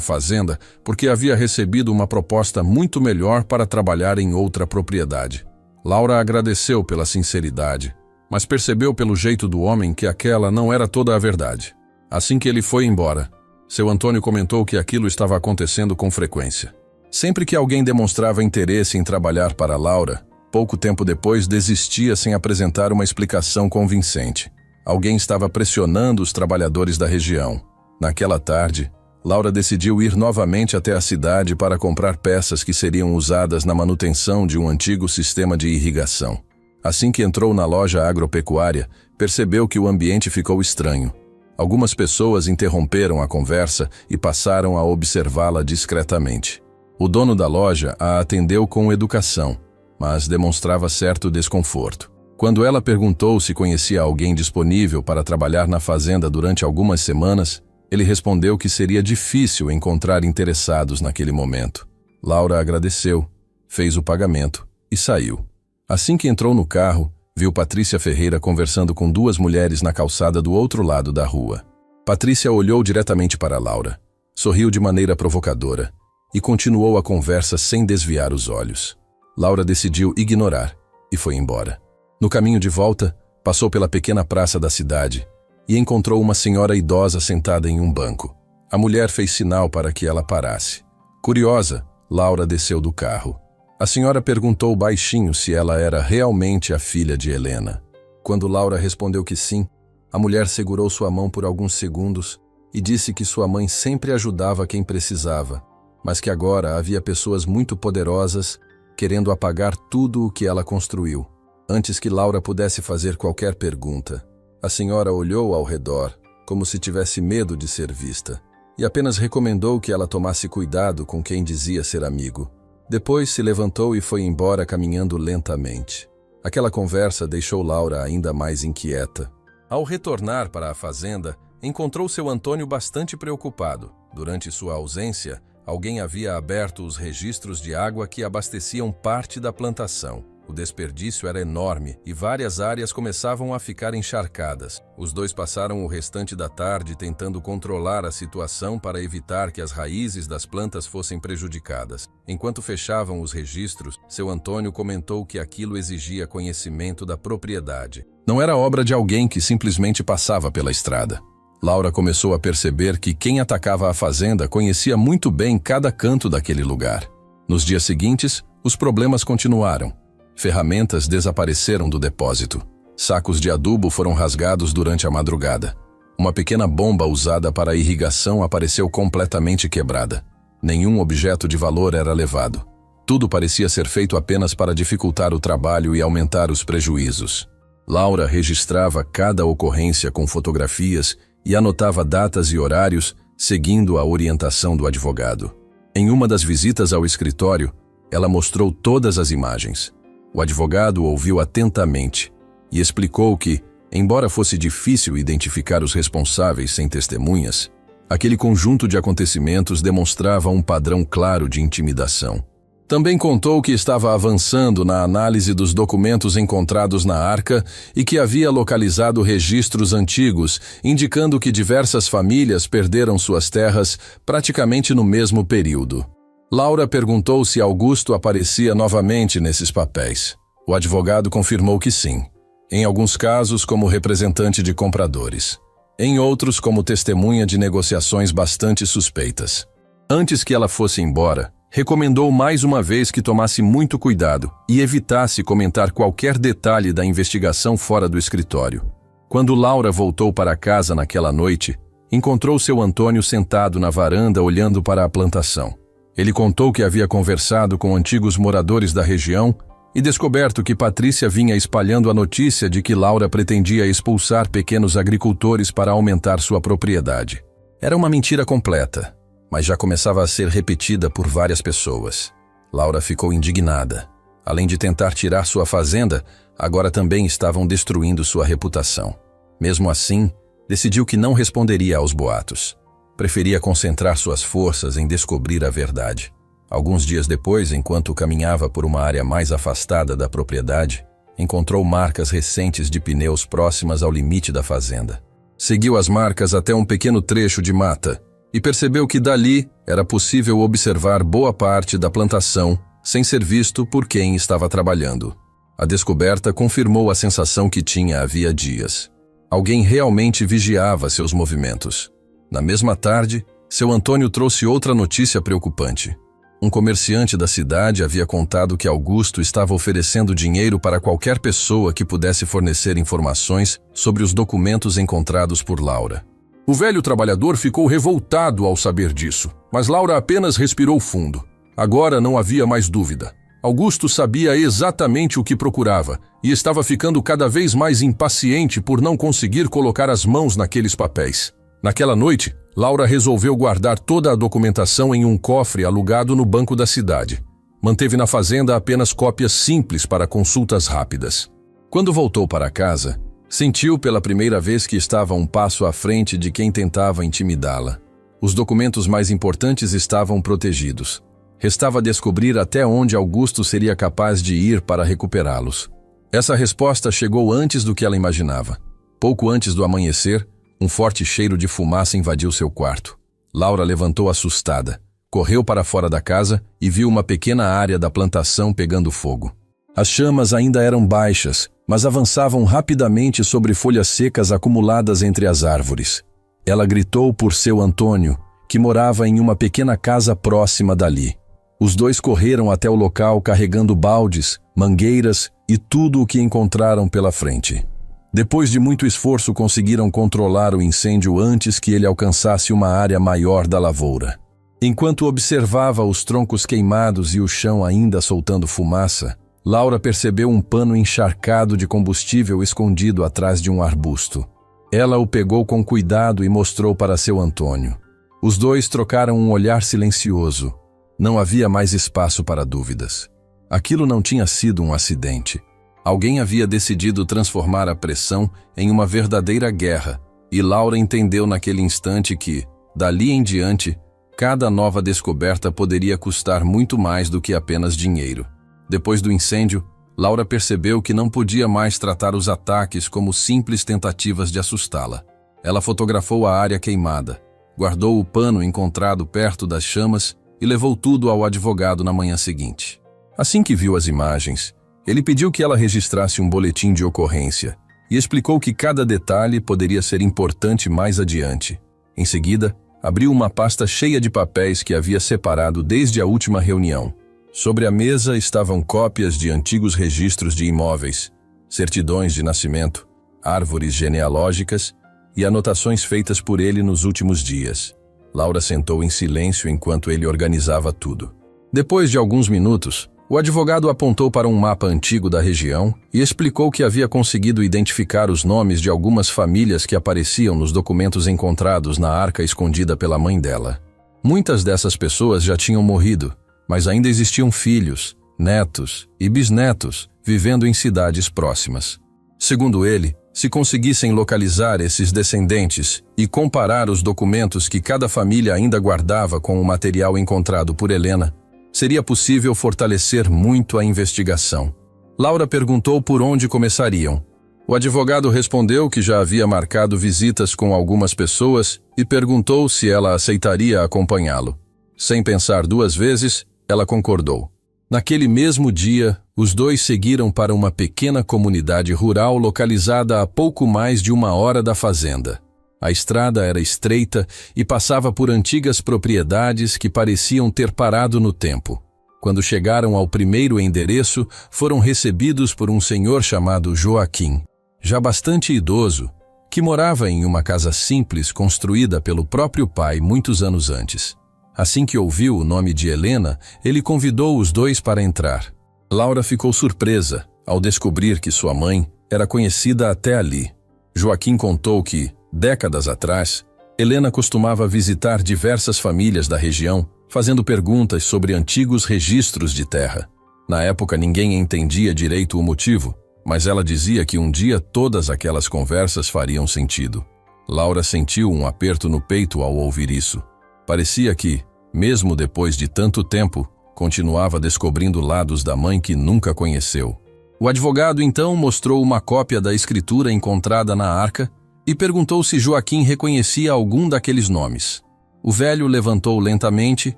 fazenda porque havia recebido uma proposta muito melhor para trabalhar em outra propriedade. Laura agradeceu pela sinceridade, mas percebeu pelo jeito do homem que aquela não era toda a verdade. Assim que ele foi embora, seu Antônio comentou que aquilo estava acontecendo com frequência. Sempre que alguém demonstrava interesse em trabalhar para Laura, pouco tempo depois desistia sem apresentar uma explicação convincente. Alguém estava pressionando os trabalhadores da região. Naquela tarde, Laura decidiu ir novamente até a cidade para comprar peças que seriam usadas na manutenção de um antigo sistema de irrigação. Assim que entrou na loja agropecuária, percebeu que o ambiente ficou estranho. Algumas pessoas interromperam a conversa e passaram a observá-la discretamente. O dono da loja a atendeu com educação, mas demonstrava certo desconforto. Quando ela perguntou se conhecia alguém disponível para trabalhar na fazenda durante algumas semanas, ele respondeu que seria difícil encontrar interessados naquele momento. Laura agradeceu, fez o pagamento e saiu. Assim que entrou no carro, viu Patrícia Ferreira conversando com duas mulheres na calçada do outro lado da rua. Patrícia olhou diretamente para Laura, sorriu de maneira provocadora e continuou a conversa sem desviar os olhos. Laura decidiu ignorar e foi embora. No caminho de volta, passou pela pequena praça da cidade e encontrou uma senhora idosa sentada em um banco. A mulher fez sinal para que ela parasse. Curiosa, Laura desceu do carro. A senhora perguntou baixinho se ela era realmente a filha de Helena. Quando Laura respondeu que sim, a mulher segurou sua mão por alguns segundos e disse que sua mãe sempre ajudava quem precisava, mas que agora havia pessoas muito poderosas querendo apagar tudo o que ela construiu. Antes que Laura pudesse fazer qualquer pergunta, a senhora olhou ao redor, como se tivesse medo de ser vista, e apenas recomendou que ela tomasse cuidado com quem dizia ser amigo. Depois se levantou e foi embora caminhando lentamente. Aquela conversa deixou Laura ainda mais inquieta. Ao retornar para a fazenda, encontrou seu Antônio bastante preocupado. Durante sua ausência, Alguém havia aberto os registros de água que abasteciam parte da plantação. O desperdício era enorme e várias áreas começavam a ficar encharcadas. Os dois passaram o restante da tarde tentando controlar a situação para evitar que as raízes das plantas fossem prejudicadas. Enquanto fechavam os registros, seu Antônio comentou que aquilo exigia conhecimento da propriedade. Não era obra de alguém que simplesmente passava pela estrada. Laura começou a perceber que quem atacava a fazenda conhecia muito bem cada canto daquele lugar. Nos dias seguintes, os problemas continuaram. Ferramentas desapareceram do depósito. Sacos de adubo foram rasgados durante a madrugada. Uma pequena bomba usada para a irrigação apareceu completamente quebrada. Nenhum objeto de valor era levado. Tudo parecia ser feito apenas para dificultar o trabalho e aumentar os prejuízos. Laura registrava cada ocorrência com fotografias e anotava datas e horários, seguindo a orientação do advogado. Em uma das visitas ao escritório, ela mostrou todas as imagens. O advogado ouviu atentamente e explicou que, embora fosse difícil identificar os responsáveis sem testemunhas, aquele conjunto de acontecimentos demonstrava um padrão claro de intimidação. Também contou que estava avançando na análise dos documentos encontrados na arca e que havia localizado registros antigos, indicando que diversas famílias perderam suas terras praticamente no mesmo período. Laura perguntou se Augusto aparecia novamente nesses papéis. O advogado confirmou que sim, em alguns casos como representante de compradores, em outros como testemunha de negociações bastante suspeitas. Antes que ela fosse embora, recomendou mais uma vez que tomasse muito cuidado e evitasse comentar qualquer detalhe da investigação fora do escritório. Quando Laura voltou para casa naquela noite, encontrou seu Antônio sentado na varanda olhando para a plantação. Ele contou que havia conversado com antigos moradores da região e descoberto que Patrícia vinha espalhando a notícia de que Laura pretendia expulsar pequenos agricultores para aumentar sua propriedade. Era uma mentira completa, mas já começava a ser repetida por várias pessoas. Laura ficou indignada. Além de tentar tirar sua fazenda, agora também estavam destruindo sua reputação. Mesmo assim, decidiu que não responderia aos boatos. Preferia concentrar suas forças em descobrir a verdade. Alguns dias depois, enquanto caminhava por uma área mais afastada da propriedade, encontrou marcas recentes de pneus próximas ao limite da fazenda. Seguiu as marcas até um pequeno trecho de mata e percebeu que dali era possível observar boa parte da plantação sem ser visto por quem estava trabalhando. A descoberta confirmou a sensação que tinha havia dias. Alguém realmente vigiava seus movimentos. Na mesma tarde, seu Antônio trouxe outra notícia preocupante. Um comerciante da cidade havia contado que Augusto estava oferecendo dinheiro para qualquer pessoa que pudesse fornecer informações sobre os documentos encontrados por Laura. O velho trabalhador ficou revoltado ao saber disso, mas Laura apenas respirou fundo. Agora não havia mais dúvida. Augusto sabia exatamente o que procurava e estava ficando cada vez mais impaciente por não conseguir colocar as mãos naqueles papéis. Naquela noite, Laura resolveu guardar toda a documentação em um cofre alugado no banco da cidade. Manteve na fazenda apenas cópias simples para consultas rápidas. Quando voltou para casa, sentiu pela primeira vez que estava um passo à frente de quem tentava intimidá-la. Os documentos mais importantes estavam protegidos. Restava descobrir até onde Augusto seria capaz de ir para recuperá-los. Essa resposta chegou antes do que ela imaginava. Pouco antes do amanhecer, um forte cheiro de fumaça invadiu seu quarto. Laura levantou assustada, correu para fora da casa e viu uma pequena área da plantação pegando fogo. As chamas ainda eram baixas, mas avançavam rapidamente sobre folhas secas acumuladas entre as árvores. Ela gritou por seu Antônio, que morava em uma pequena casa próxima dali. Os dois correram até o local carregando baldes, mangueiras e tudo o que encontraram pela frente. Depois de muito esforço, conseguiram controlar o incêndio antes que ele alcançasse uma área maior da lavoura. Enquanto observava os troncos queimados e o chão ainda soltando fumaça, Laura percebeu um pano encharcado de combustível escondido atrás de um arbusto. Ela o pegou com cuidado e mostrou para seu Antônio. Os dois trocaram um olhar silencioso. Não havia mais espaço para dúvidas. Aquilo não tinha sido um acidente. Alguém havia decidido transformar a pressão em uma verdadeira guerra, e Laura entendeu naquele instante que, dali em diante, Cada nova descoberta poderia custar muito mais do que apenas dinheiro. Depois do incêndio, Laura percebeu que não podia mais tratar os ataques como simples tentativas de assustá-la. Ela fotografou a área queimada, guardou o pano encontrado perto das chamas e levou tudo ao advogado na manhã seguinte. Assim que viu as imagens, ele pediu que ela registrasse um boletim de ocorrência e explicou que cada detalhe poderia ser importante mais adiante. Em seguida, abriu uma pasta cheia de papéis que havia separado desde a última reunião. Sobre a mesa estavam cópias de antigos registros de imóveis, certidões de nascimento, árvores genealógicas e anotações feitas por ele nos últimos dias. Laura sentou em silêncio enquanto ele organizava tudo. Depois de alguns minutos, o advogado apontou para um mapa antigo da região e explicou que havia conseguido identificar os nomes de algumas famílias que apareciam nos documentos encontrados na arca escondida pela mãe dela. Muitas dessas pessoas já tinham morrido, mas ainda existiam filhos, netos e bisnetos vivendo em cidades próximas. Segundo ele, se conseguissem localizar esses descendentes e comparar os documentos que cada família ainda guardava com o material encontrado por Helena, seria possível fortalecer muito a investigação. Laura perguntou por onde começariam. O advogado respondeu que já havia marcado visitas com algumas pessoas e perguntou se ela aceitaria acompanhá-lo. Sem pensar duas vezes, ela concordou. Naquele mesmo dia, os dois seguiram para uma pequena comunidade rural localizada a pouco mais de 1 hora da fazenda. A estrada era estreita e passava por antigas propriedades que pareciam ter parado no tempo. Quando chegaram ao primeiro endereço, foram recebidos por um senhor chamado Joaquim, já bastante idoso, que morava em uma casa simples construída pelo próprio pai muitos anos antes. Assim que ouviu o nome de Helena, ele convidou os dois para entrar. Laura ficou surpresa ao descobrir que sua mãe era conhecida até ali. Joaquim contou que, décadas atrás, Helena costumava visitar diversas famílias da região, fazendo perguntas sobre antigos registros de terra. Na época ninguém entendia direito o motivo, mas ela dizia que um dia todas aquelas conversas fariam sentido. Laura sentiu um aperto no peito ao ouvir isso. Parecia que, mesmo depois de tanto tempo, continuava descobrindo lados da mãe que nunca conheceu. O advogado então mostrou uma cópia da escritura encontrada na arca e perguntou se Joaquim reconhecia algum daqueles nomes. O velho levantou lentamente,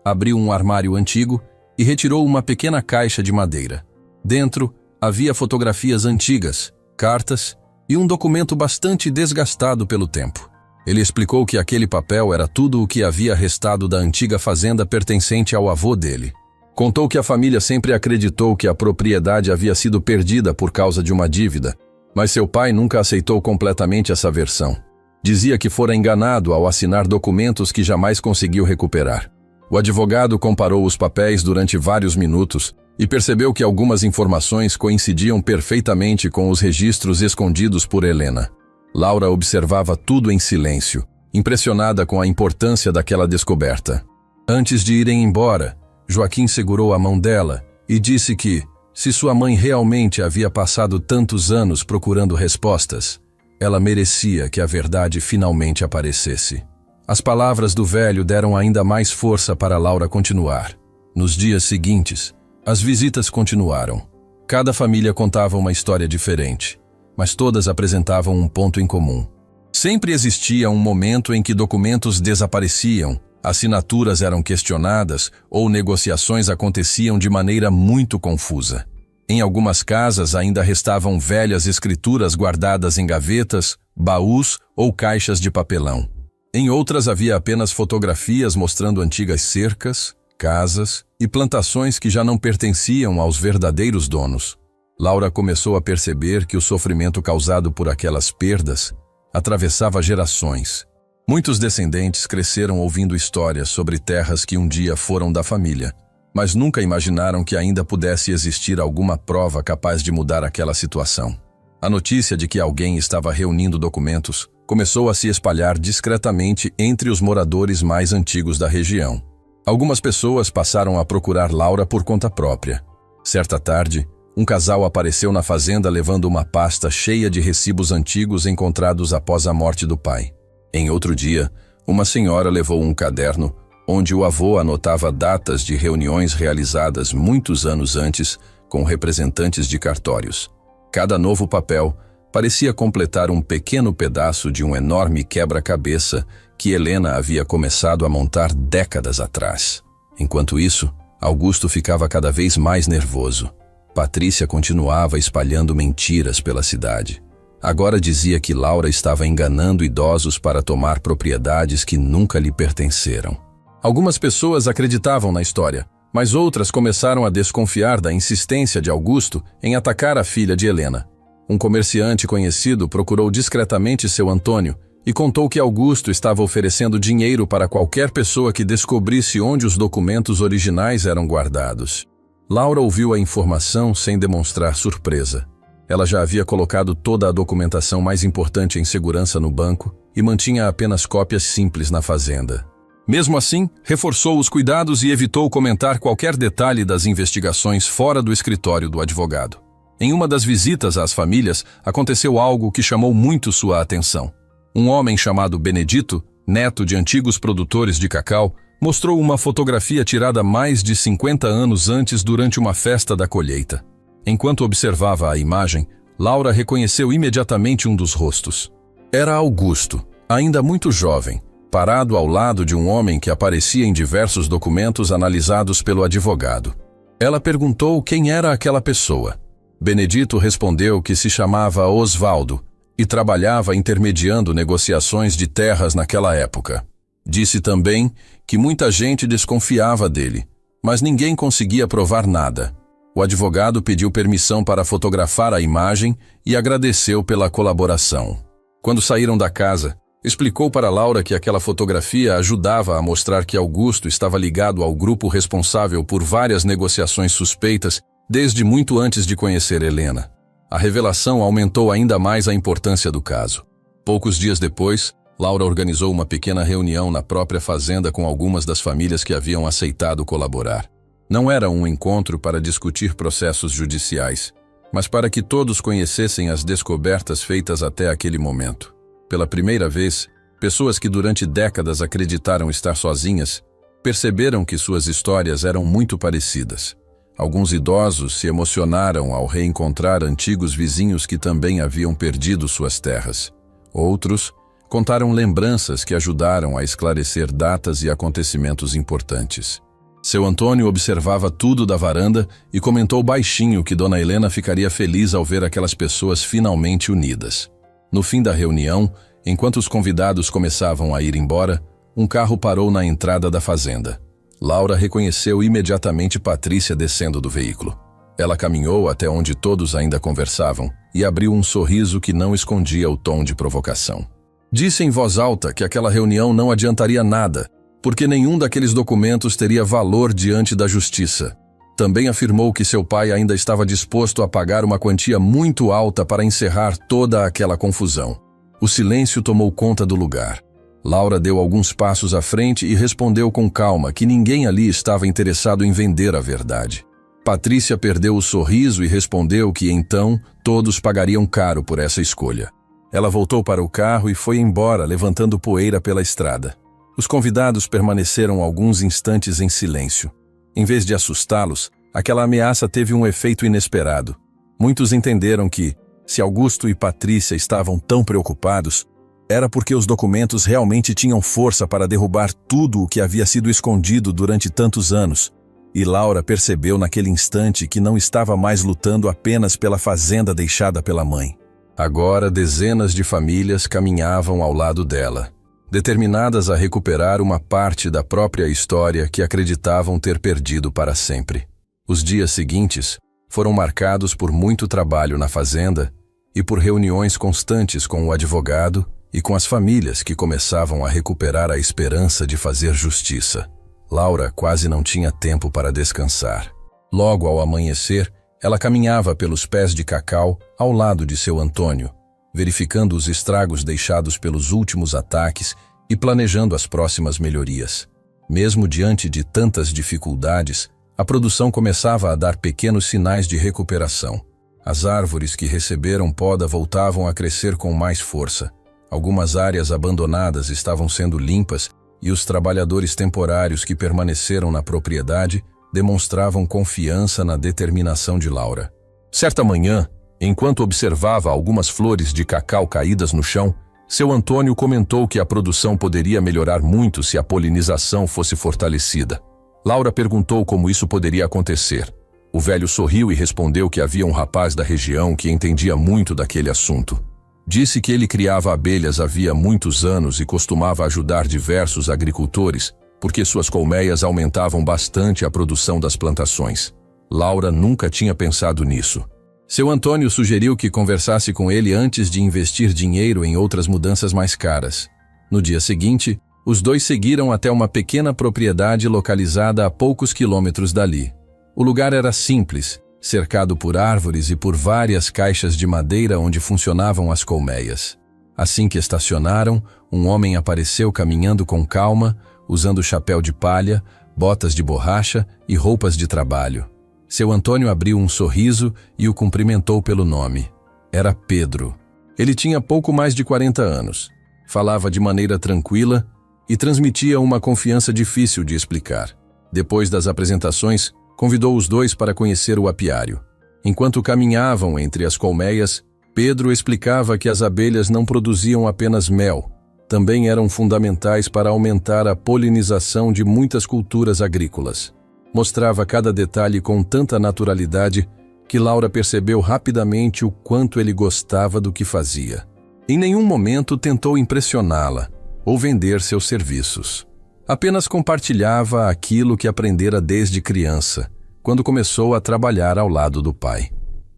abriu um armário antigo e retirou uma pequena caixa de madeira. Dentro, havia fotografias antigas, cartas e um documento bastante desgastado pelo tempo. Ele explicou que aquele papel era tudo o que havia restado da antiga fazenda pertencente ao avô dele. Contou que a família sempre acreditou que a propriedade havia sido perdida por causa de uma dívida, mas seu pai nunca aceitou completamente essa versão. Dizia que fora enganado ao assinar documentos que jamais conseguiu recuperar. O advogado comparou os papéis durante vários minutos e percebeu que algumas informações coincidiam perfeitamente com os registros escondidos por Helena. Laura observava tudo em silêncio, impressionada com a importância daquela descoberta. Antes de irem embora, Joaquim segurou a mão dela e disse que, se sua mãe realmente havia passado tantos anos procurando respostas, ela merecia que a verdade finalmente aparecesse. As palavras do velho deram ainda mais força para Laura continuar. Nos dias seguintes, as visitas continuaram. Cada família contava uma história diferente, mas todas apresentavam um ponto em comum. Sempre existia um momento em que documentos desapareciam, assinaturas eram questionadas ou negociações aconteciam de maneira muito confusa. Em algumas casas ainda restavam velhas escrituras guardadas em gavetas, baús ou caixas de papelão. Em outras havia apenas fotografias mostrando antigas cercas, casas e plantações que já não pertenciam aos verdadeiros donos. Laura começou a perceber que o sofrimento causado por aquelas perdas atravessava gerações. Muitos descendentes cresceram ouvindo histórias sobre terras que um dia foram da família, mas nunca imaginaram que ainda pudesse existir alguma prova capaz de mudar aquela situação. A notícia de que alguém estava reunindo documentos começou a se espalhar discretamente entre os moradores mais antigos da região. Algumas pessoas passaram a procurar Laura por conta própria. Certa tarde, um casal apareceu na fazenda levando uma pasta cheia de recibos antigos encontrados após a morte do pai. Em outro dia, uma senhora levou um caderno onde o avô anotava datas de reuniões realizadas muitos anos antes com representantes de cartórios. Cada novo papel parecia completar um pequeno pedaço de um enorme quebra-cabeça que Helena havia começado a montar décadas atrás. Enquanto isso, Augusto ficava cada vez mais nervoso. Patrícia continuava espalhando mentiras pela cidade. Agora dizia que Laura estava enganando idosos para tomar propriedades que nunca lhe pertenceram. Algumas pessoas acreditavam na história, mas outras começaram a desconfiar da insistência de Augusto em atacar a filha de Helena. Um comerciante conhecido procurou discretamente seu Antônio e contou que Augusto estava oferecendo dinheiro para qualquer pessoa que descobrisse onde os documentos originais eram guardados. Laura ouviu a informação sem demonstrar surpresa. Ela já havia colocado toda a documentação mais importante em segurança no banco e mantinha apenas cópias simples na fazenda. Mesmo assim, reforçou os cuidados e evitou comentar qualquer detalhe das investigações fora do escritório do advogado. Em uma das visitas às famílias, aconteceu algo que chamou muito sua atenção. Um homem chamado Benedito, neto de antigos produtores de cacau, mostrou uma fotografia tirada mais de 50 anos antes durante uma festa da colheita. Enquanto observava a imagem, Laura reconheceu imediatamente um dos rostos. Era Augusto, ainda muito jovem, parado ao lado de um homem que aparecia em diversos documentos analisados pelo advogado. Ela perguntou quem era aquela pessoa. Benedito respondeu que se chamava Osvaldo e trabalhava intermediando negociações de terras naquela época. Disse também que muita gente desconfiava dele, mas ninguém conseguia provar nada. O advogado pediu permissão para fotografar a imagem e agradeceu pela colaboração. Quando saíram da casa, explicou para Laura que aquela fotografia ajudava a mostrar que Augusto estava ligado ao grupo responsável por várias negociações suspeitas desde muito antes de conhecer Helena. A revelação aumentou ainda mais a importância do caso. Poucos dias depois, Laura organizou uma pequena reunião na própria fazenda com algumas das famílias que haviam aceitado colaborar. Não era um encontro para discutir processos judiciais, mas para que todos conhecessem as descobertas feitas até aquele momento. Pela primeira vez, pessoas que durante décadas acreditaram estar sozinhas, perceberam que suas histórias eram muito parecidas. Alguns idosos se emocionaram ao reencontrar antigos vizinhos que também haviam perdido suas terras. Outros contaram lembranças que ajudaram a esclarecer datas e acontecimentos importantes. Seu Antônio observava tudo da varanda e comentou baixinho que Dona Helena ficaria feliz ao ver aquelas pessoas finalmente unidas. No fim da reunião, enquanto os convidados começavam a ir embora, um carro parou na entrada da fazenda. Laura reconheceu imediatamente Patrícia descendo do veículo. Ela caminhou até onde todos ainda conversavam e abriu um sorriso que não escondia o tom de provocação. Disse em voz alta que aquela reunião não adiantaria nada, porque nenhum daqueles documentos teria valor diante da justiça. Também afirmou que seu pai ainda estava disposto a pagar uma quantia muito alta para encerrar toda aquela confusão. O silêncio tomou conta do lugar. Laura deu alguns passos à frente e respondeu com calma que ninguém ali estava interessado em vender a verdade. Patrícia perdeu o sorriso e respondeu que então todos pagariam caro por essa escolha. Ela voltou para o carro e foi embora, levantando poeira pela estrada. Os convidados permaneceram alguns instantes em silêncio. Em vez de assustá-los, aquela ameaça teve um efeito inesperado. Muitos entenderam que, se Augusto e Patrícia estavam tão preocupados, era porque os documentos realmente tinham força para derrubar tudo o que havia sido escondido durante tantos anos. E Laura percebeu naquele instante que não estava mais lutando apenas pela fazenda deixada pela mãe. Agora dezenas de famílias caminhavam ao lado dela, determinadas a recuperar uma parte da própria história que acreditavam ter perdido para sempre. Os dias seguintes foram marcados por muito trabalho na fazenda e por reuniões constantes com o advogado e com as famílias que começavam a recuperar a esperança de fazer justiça. Laura quase não tinha tempo para descansar. Logo ao amanhecer, ela caminhava pelos pés de cacau ao lado de seu Antônio, verificando os estragos deixados pelos últimos ataques e planejando as próximas melhorias. Mesmo diante de tantas dificuldades, a produção começava a dar pequenos sinais de recuperação. As árvores que receberam poda voltavam a crescer com mais força. Algumas áreas abandonadas estavam sendo limpas e os trabalhadores temporários que permaneceram na propriedade demonstravam confiança na determinação de Laura. Certa manhã, enquanto observava algumas flores de cacau caídas no chão, seu Antônio comentou que a produção poderia melhorar muito se a polinização fosse fortalecida. Laura perguntou como isso poderia acontecer. O velho sorriu e respondeu que havia um rapaz da região que entendia muito daquele assunto. Disse que ele criava abelhas havia muitos anos e costumava ajudar diversos agricultores, porque suas colmeias aumentavam bastante a produção das plantações. Laura nunca tinha pensado nisso. Seu Antônio sugeriu que conversasse com ele antes de investir dinheiro em outras mudanças mais caras. No dia seguinte, os dois seguiram até uma pequena propriedade localizada a poucos quilômetros dali. O lugar era simples, cercado por árvores e por várias caixas de madeira onde funcionavam as colmeias. Assim que estacionaram, um homem apareceu caminhando com calma, usando chapéu de palha, botas de borracha e roupas de trabalho. Seu Antônio abriu um sorriso e o cumprimentou pelo nome. Era Pedro. Ele tinha pouco mais de 40 anos. Falava de maneira tranquila e transmitia uma confiança difícil de explicar. Depois das apresentações, convidou os dois para conhecer o apiário. Enquanto caminhavam entre as colmeias, Pedro explicava que as abelhas não produziam apenas mel, também eram fundamentais para aumentar a polinização de muitas culturas agrícolas. Mostrava cada detalhe com tanta naturalidade que Laura percebeu rapidamente o quanto ele gostava do que fazia. Em nenhum momento tentou impressioná-la ou vender seus serviços. Apenas compartilhava aquilo que aprendera desde criança, quando começou a trabalhar ao lado do pai.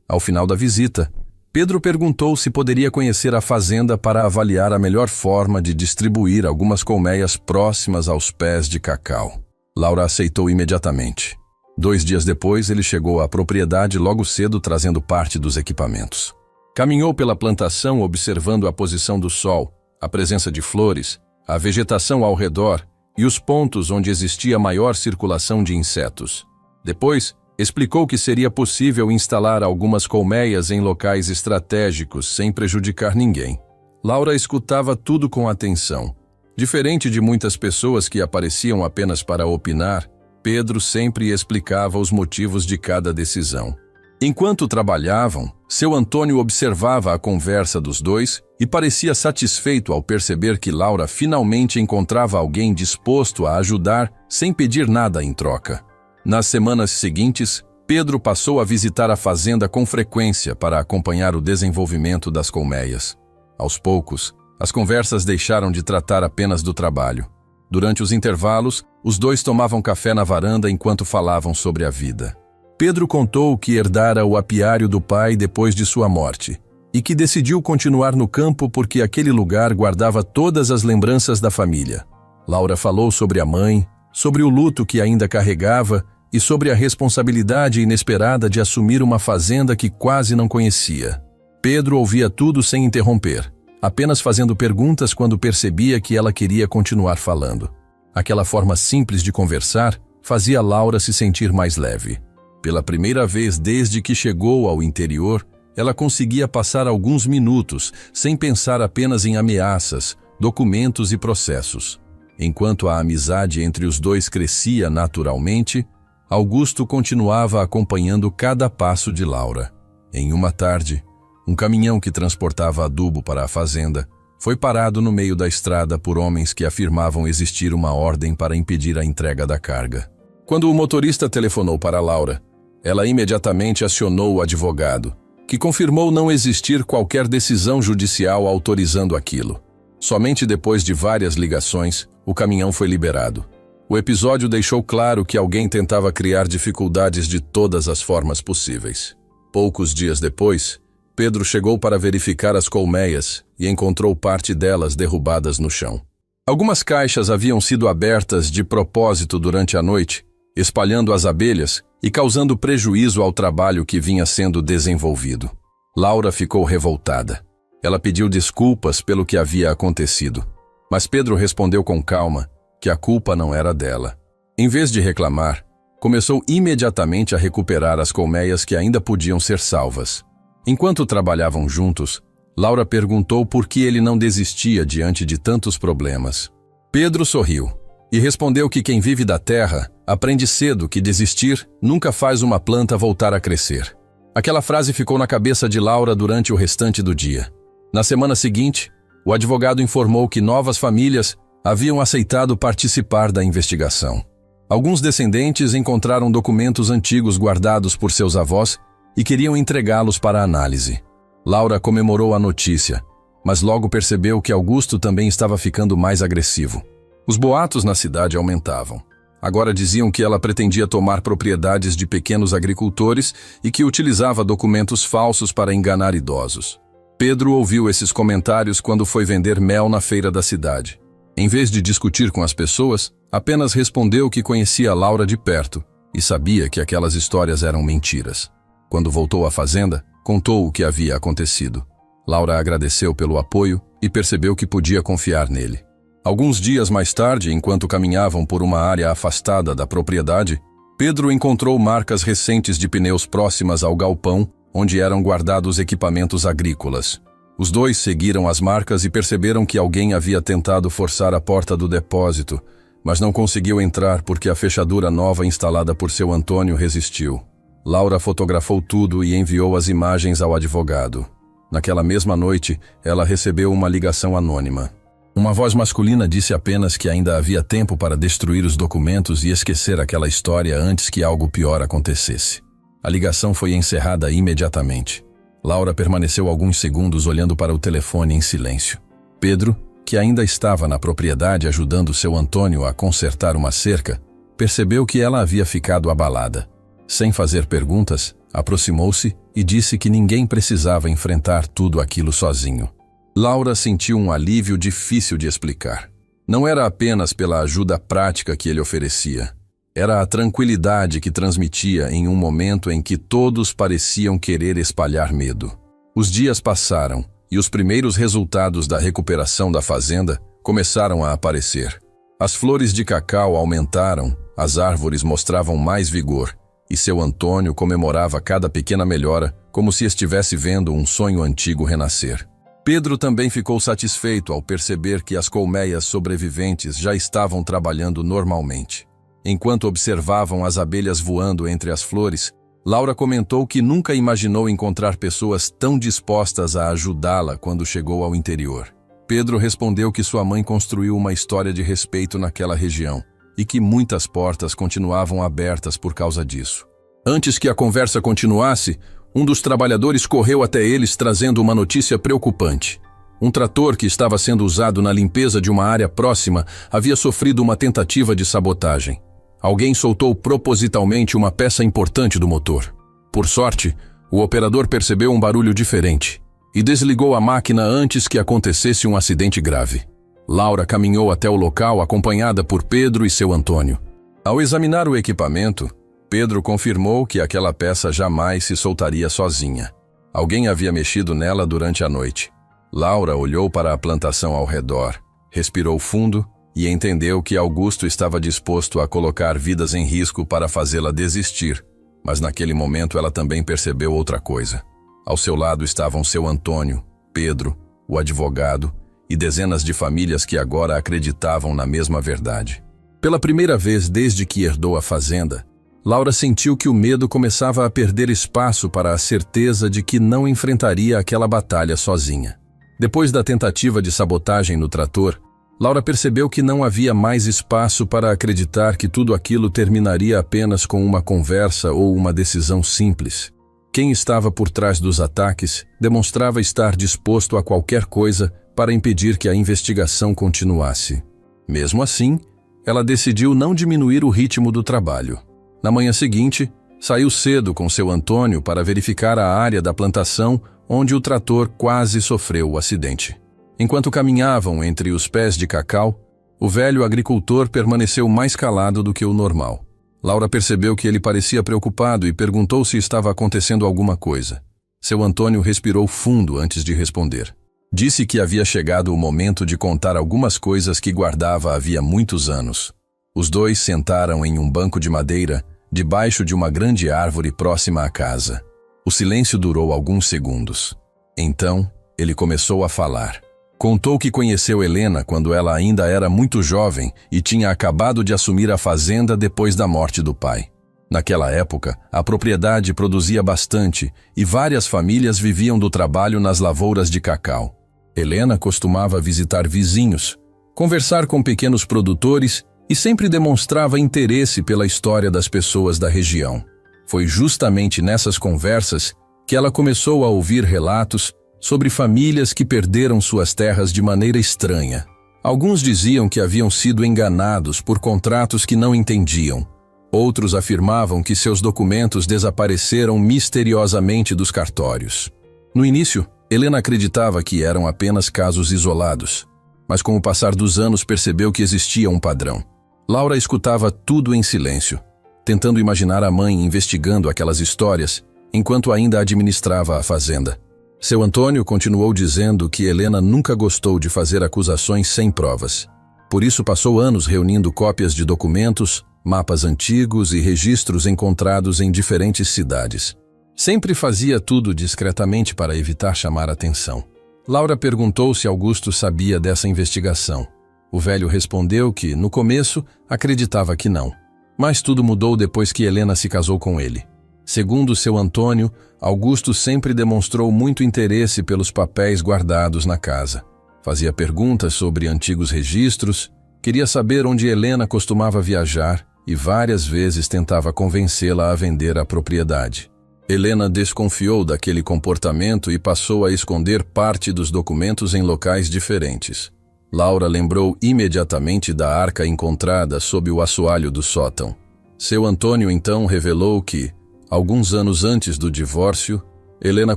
Ao final da visita, Pedro perguntou se poderia conhecer a fazenda para avaliar a melhor forma de distribuir algumas colmeias próximas aos pés de cacau. Laura aceitou imediatamente. 2 dias depois, ele chegou à propriedade logo cedo trazendo parte dos equipamentos. Caminhou pela plantação observando a posição do sol, a presença de flores, a vegetação ao redor e os pontos onde existia maior circulação de insetos. Depois, explicou que seria possível instalar algumas colmeias em locais estratégicos sem prejudicar ninguém. Laura escutava tudo com atenção. Diferente de muitas pessoas que apareciam apenas para opinar, Pedro sempre explicava os motivos de cada decisão. Enquanto trabalhavam, seu Antônio observava a conversa dos dois e parecia satisfeito ao perceber que Laura finalmente encontrava alguém disposto a ajudar sem pedir nada em troca. Nas semanas seguintes, Pedro passou a visitar a fazenda com frequência para acompanhar o desenvolvimento das colmeias. Aos poucos, as conversas deixaram de tratar apenas do trabalho. Durante os intervalos, os dois tomavam café na varanda enquanto falavam sobre a vida. Pedro contou que herdara o apiário do pai depois de sua morte e que decidiu continuar no campo porque aquele lugar guardava todas as lembranças da família. Laura falou sobre a mãe, sobre o luto que ainda carregava e sobre a responsabilidade inesperada de assumir uma fazenda que quase não conhecia. Pedro ouvia tudo sem interromper, apenas fazendo perguntas quando percebia que ela queria continuar falando. Aquela forma simples de conversar fazia Laura se sentir mais leve. Pela primeira vez desde que chegou ao interior, ela conseguia passar alguns minutos sem pensar apenas em ameaças, documentos e processos. Enquanto a amizade entre os dois crescia naturalmente, Augusto continuava acompanhando cada passo de Laura. Em uma tarde, um caminhão que transportava adubo para a fazenda foi parado no meio da estrada por homens que afirmavam existir uma ordem para impedir a entrega da carga. Quando o motorista telefonou para Laura, ela imediatamente acionou o advogado, que confirmou não existir qualquer decisão judicial autorizando aquilo. Somente depois de várias ligações, o caminhão foi liberado. O episódio deixou claro que alguém tentava criar dificuldades de todas as formas possíveis. Poucos dias depois, Pedro chegou para verificar as colmeias e encontrou parte delas derrubadas no chão. Algumas caixas haviam sido abertas de propósito durante a noite, espalhando as abelhas e causando prejuízo ao trabalho que vinha sendo desenvolvido. Laura ficou revoltada. Ela pediu desculpas pelo que havia acontecido, mas Pedro respondeu com calma que a culpa não era dela. Em vez de reclamar, começou imediatamente a recuperar as colmeias que ainda podiam ser salvas. Enquanto trabalhavam juntos, Laura perguntou por que ele não desistia diante de tantos problemas. Pedro sorriu e respondeu que quem vive da terra aprende cedo que desistir nunca faz uma planta voltar a crescer. Aquela frase ficou na cabeça de Laura durante o restante do dia. Na semana seguinte, o advogado informou que novas famílias haviam aceitado participar da investigação. Alguns descendentes encontraram documentos antigos guardados por seus avós e queriam entregá-los para análise. Laura comemorou a notícia, mas logo percebeu que Augusto também estava ficando mais agressivo. Os boatos na cidade aumentavam. Agora diziam que ela pretendia tomar propriedades de pequenos agricultores e que utilizava documentos falsos para enganar idosos. Pedro ouviu esses comentários quando foi vender mel na feira da cidade. Em vez de discutir com as pessoas, apenas respondeu que conhecia Laura de perto e sabia que aquelas histórias eram mentiras. Quando voltou à fazenda, contou o que havia acontecido. Laura agradeceu pelo apoio e percebeu que podia confiar nele. Alguns dias mais tarde, enquanto caminhavam por uma área afastada da propriedade, Pedro encontrou marcas recentes de pneus próximas ao galpão, onde eram guardados equipamentos agrícolas. Os dois seguiram as marcas e perceberam que alguém havia tentado forçar a porta do depósito, mas não conseguiu entrar porque a fechadura nova instalada por seu Antônio resistiu. Laura fotografou tudo e enviou as imagens ao advogado. Naquela mesma noite, ela recebeu uma ligação anônima. Uma voz masculina disse apenas que ainda havia tempo para destruir os documentos e esquecer aquela história antes que algo pior acontecesse. A ligação foi encerrada imediatamente. Laura permaneceu alguns segundos olhando para o telefone em silêncio. Pedro, que ainda estava na propriedade ajudando seu Antônio a consertar uma cerca, percebeu que ela havia ficado abalada. Sem fazer perguntas, aproximou-se e disse que ninguém precisava enfrentar tudo aquilo sozinho. Laura sentiu um alívio difícil de explicar. Não era apenas pela ajuda prática que ele oferecia. Era a tranquilidade que transmitia em um momento em que todos pareciam querer espalhar medo. Os dias passaram e os primeiros resultados da recuperação da fazenda começaram a aparecer. As flores de cacau aumentaram, as árvores mostravam mais vigor, e seu Antônio comemorava cada pequena melhora como se estivesse vendo um sonho antigo renascer. Pedro também ficou satisfeito ao perceber que as colmeias sobreviventes já estavam trabalhando normalmente. Enquanto observavam as abelhas voando entre as flores, Laura comentou que nunca imaginou encontrar pessoas tão dispostas a ajudá-la quando chegou ao interior. Pedro respondeu que sua mãe construiu uma história de respeito naquela região e que muitas portas continuavam abertas por causa disso. Antes que a conversa continuasse, um dos trabalhadores correu até eles trazendo uma notícia preocupante. Um trator que estava sendo usado na limpeza de uma área próxima havia sofrido uma tentativa de sabotagem. Alguém soltou propositalmente uma peça importante do motor. Por sorte, o operador percebeu um barulho diferente e desligou a máquina antes que acontecesse um acidente grave. Laura caminhou até o local acompanhada por Pedro e seu Antônio. Ao examinar o equipamento, Pedro confirmou que aquela peça jamais se soltaria sozinha. Alguém havia mexido nela durante a noite. Laura olhou para a plantação ao redor, respirou fundo e entendeu que Augusto estava disposto a colocar vidas em risco para fazê-la desistir. Mas naquele momento ela também percebeu outra coisa. Ao seu lado estavam seu Antônio, Pedro, o advogado e dezenas de famílias que agora acreditavam na mesma verdade. Pela primeira vez desde que herdou a fazenda, Laura sentiu que o medo começava a perder espaço para a certeza de que não enfrentaria aquela batalha sozinha. Depois da tentativa de sabotagem no trator, Laura percebeu que não havia mais espaço para acreditar que tudo aquilo terminaria apenas com uma conversa ou uma decisão simples. Quem estava por trás dos ataques demonstrava estar disposto a qualquer coisa para impedir que a investigação continuasse. Mesmo assim, ela decidiu não diminuir o ritmo do trabalho. Na manhã seguinte, saiu cedo com seu Antônio para verificar a área da plantação onde o trator quase sofreu o acidente. Enquanto caminhavam entre os pés de cacau, o velho agricultor permaneceu mais calado do que o normal. Laura percebeu que ele parecia preocupado e perguntou se estava acontecendo alguma coisa. Seu Antônio respirou fundo antes de responder. Disse que havia chegado o momento de contar algumas coisas que guardava havia muitos anos. Os dois sentaram em um banco de madeira, debaixo de uma grande árvore próxima à casa. O silêncio durou alguns segundos. Então, ele começou a falar. Contou que conheceu Helena quando ela ainda era muito jovem e tinha acabado de assumir a fazenda depois da morte do pai. Naquela época, a propriedade produzia bastante e várias famílias viviam do trabalho nas lavouras de cacau. Helena costumava visitar vizinhos, conversar com pequenos produtores e sempre demonstrava interesse pela história das pessoas da região. Foi justamente nessas conversas que ela começou a ouvir relatos sobre famílias que perderam suas terras de maneira estranha. Alguns diziam que haviam sido enganados por contratos que não entendiam. Outros afirmavam que seus documentos desapareceram misteriosamente dos cartórios. No início, Helena acreditava que eram apenas casos isolados, mas com o passar dos anos percebeu que existia um padrão. Laura escutava tudo em silêncio, tentando imaginar a mãe investigando aquelas histórias enquanto ainda administrava a fazenda. Seu Antônio continuou dizendo que Helena nunca gostou de fazer acusações sem provas. Por isso passou anos reunindo cópias de documentos, mapas antigos e registros encontrados em diferentes cidades. Sempre fazia tudo discretamente para evitar chamar atenção. Laura perguntou se Augusto sabia dessa investigação. O velho respondeu que, no começo, acreditava que não. Mas tudo mudou depois que Helena se casou com ele. Segundo seu Antônio, Augusto sempre demonstrou muito interesse pelos papéis guardados na casa. Fazia perguntas sobre antigos registros, queria saber onde Helena costumava viajar e várias vezes tentava convencê-la a vender a propriedade. Helena desconfiou daquele comportamento e passou a esconder parte dos documentos em locais diferentes. Laura lembrou imediatamente da arca encontrada sob o assoalho do sótão. Seu Antônio então revelou que, alguns anos antes do divórcio, Helena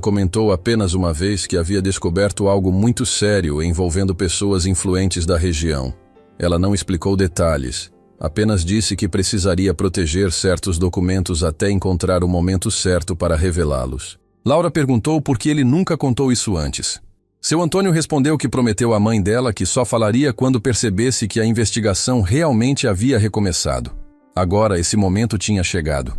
comentou apenas uma vez que havia descoberto algo muito sério envolvendo pessoas influentes da região. Ela não explicou detalhes, apenas disse que precisaria proteger certos documentos até encontrar o momento certo para revelá-los. Laura perguntou por que ele nunca contou isso antes. Seu Antônio respondeu que prometeu à mãe dela que só falaria quando percebesse que a investigação realmente havia recomeçado. Agora esse momento tinha chegado.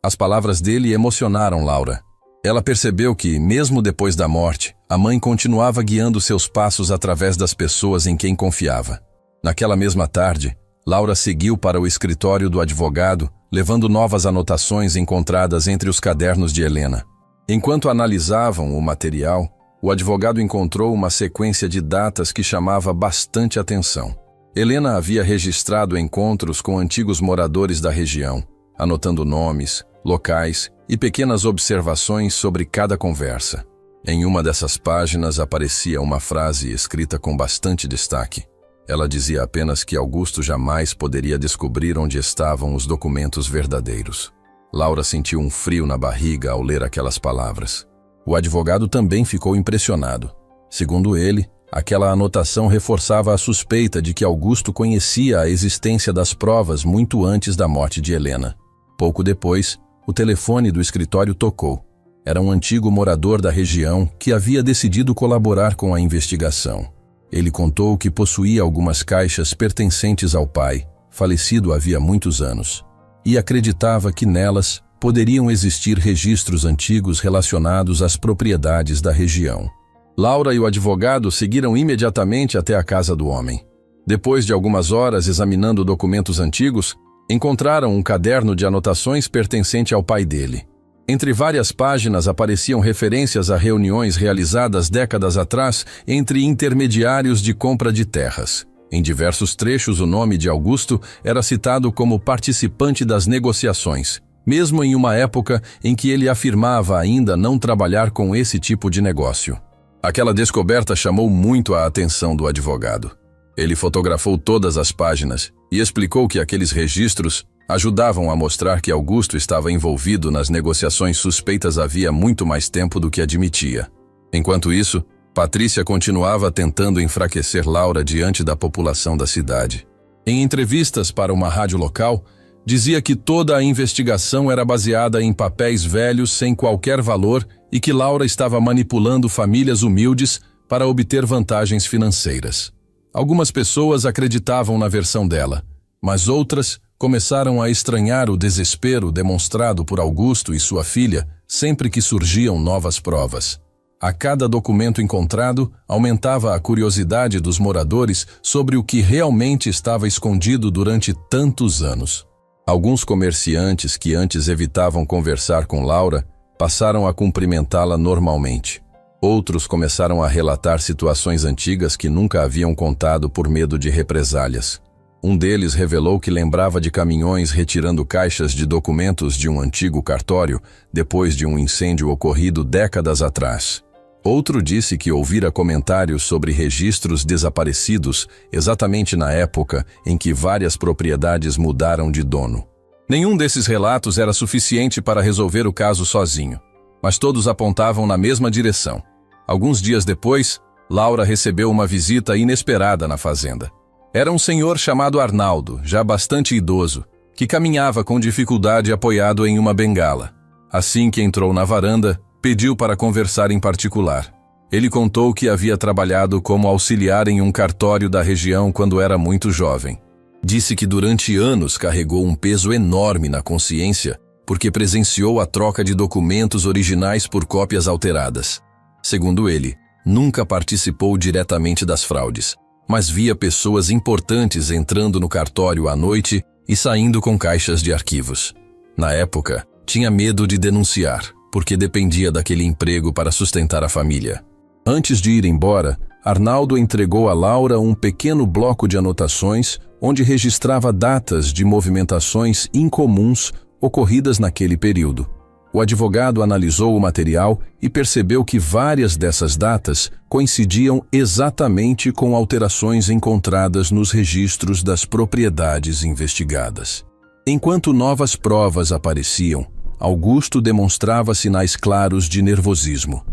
As palavras dele emocionaram Laura. Ela percebeu que, mesmo depois da morte, a mãe continuava guiando seus passos através das pessoas em quem confiava. Naquela mesma tarde, Laura seguiu para o escritório do advogado, levando novas anotações encontradas entre os cadernos de Helena. Enquanto analisavam o material, o advogado encontrou uma sequência de datas que chamava bastante atenção. Helena havia registrado encontros com antigos moradores da região, anotando nomes, locais e pequenas observações sobre cada conversa. Em uma dessas páginas aparecia uma frase escrita com bastante destaque. Ela dizia apenas que Augusto jamais poderia descobrir onde estavam os documentos verdadeiros. Laura sentiu um frio na barriga ao ler aquelas palavras. O advogado também ficou impressionado. Segundo ele, aquela anotação reforçava a suspeita de que Augusto conhecia a existência das provas muito antes da morte de Helena. Pouco depois, o telefone do escritório tocou. Era um antigo morador da região que havia decidido colaborar com a investigação. Ele contou que possuía algumas caixas pertencentes ao pai, falecido havia muitos anos, e acreditava que nelas poderiam existir registros antigos relacionados às propriedades da região. Laura e o advogado seguiram imediatamente até a casa do homem. Depois de algumas horas examinando documentos antigos, encontraram um caderno de anotações pertencente ao pai dele. Entre várias páginas apareciam referências a reuniões realizadas décadas atrás entre intermediários de compra de terras. Em diversos trechos, o nome de Augusto era citado como participante das negociações, mesmo em uma época em que ele afirmava ainda não trabalhar com esse tipo de negócio. Aquela descoberta chamou muito a atenção do advogado. Ele fotografou todas as páginas e explicou que aqueles registros ajudavam a mostrar que Augusto estava envolvido nas negociações suspeitas havia muito mais tempo do que admitia. Enquanto isso, Patrícia continuava tentando enfraquecer Laura diante da população da cidade. Em entrevistas para uma rádio local, dizia que toda a investigação era baseada em papéis velhos sem qualquer valor e que Laura estava manipulando famílias humildes para obter vantagens financeiras. Algumas pessoas acreditavam na versão dela, mas outras começaram a estranhar o desespero demonstrado por Augusto e sua filha sempre que surgiam novas provas. A cada documento encontrado, aumentava a curiosidade dos moradores sobre o que realmente estava escondido durante tantos anos. Alguns comerciantes que antes evitavam conversar com Laura passaram a cumprimentá-la normalmente. Outros começaram a relatar situações antigas que nunca haviam contado por medo de represálias. Um deles revelou que lembrava de caminhões retirando caixas de documentos de um antigo cartório depois de um incêndio ocorrido décadas atrás. Outro disse que ouvira comentários sobre registros desaparecidos exatamente na época em que várias propriedades mudaram de dono. Nenhum desses relatos era suficiente para resolver o caso sozinho, mas todos apontavam na mesma direção. Alguns dias depois, Laura recebeu uma visita inesperada na fazenda. Era um senhor chamado Arnaldo, já bastante idoso, que caminhava com dificuldade apoiado em uma bengala. Assim que entrou na varanda, pediu para conversar em particular. Ele contou que havia trabalhado como auxiliar em um cartório da região quando era muito jovem. Disse que durante anos carregou um peso enorme na consciência porque presenciou a troca de documentos originais por cópias alteradas. Segundo ele, nunca participou diretamente das fraudes, mas via pessoas importantes entrando no cartório à noite e saindo com caixas de arquivos. Na época, tinha medo de denunciar, porque dependia daquele emprego para sustentar a família. Antes de ir embora, Arnaldo entregou a Laura um pequeno bloco de anotações onde registrava datas de movimentações incomuns ocorridas naquele período. O advogado analisou o material e percebeu que várias dessas datas coincidiam exatamente com alterações encontradas nos registros das propriedades investigadas. Enquanto novas provas apareciam, Augusto demonstrava sinais claros de nervosismo.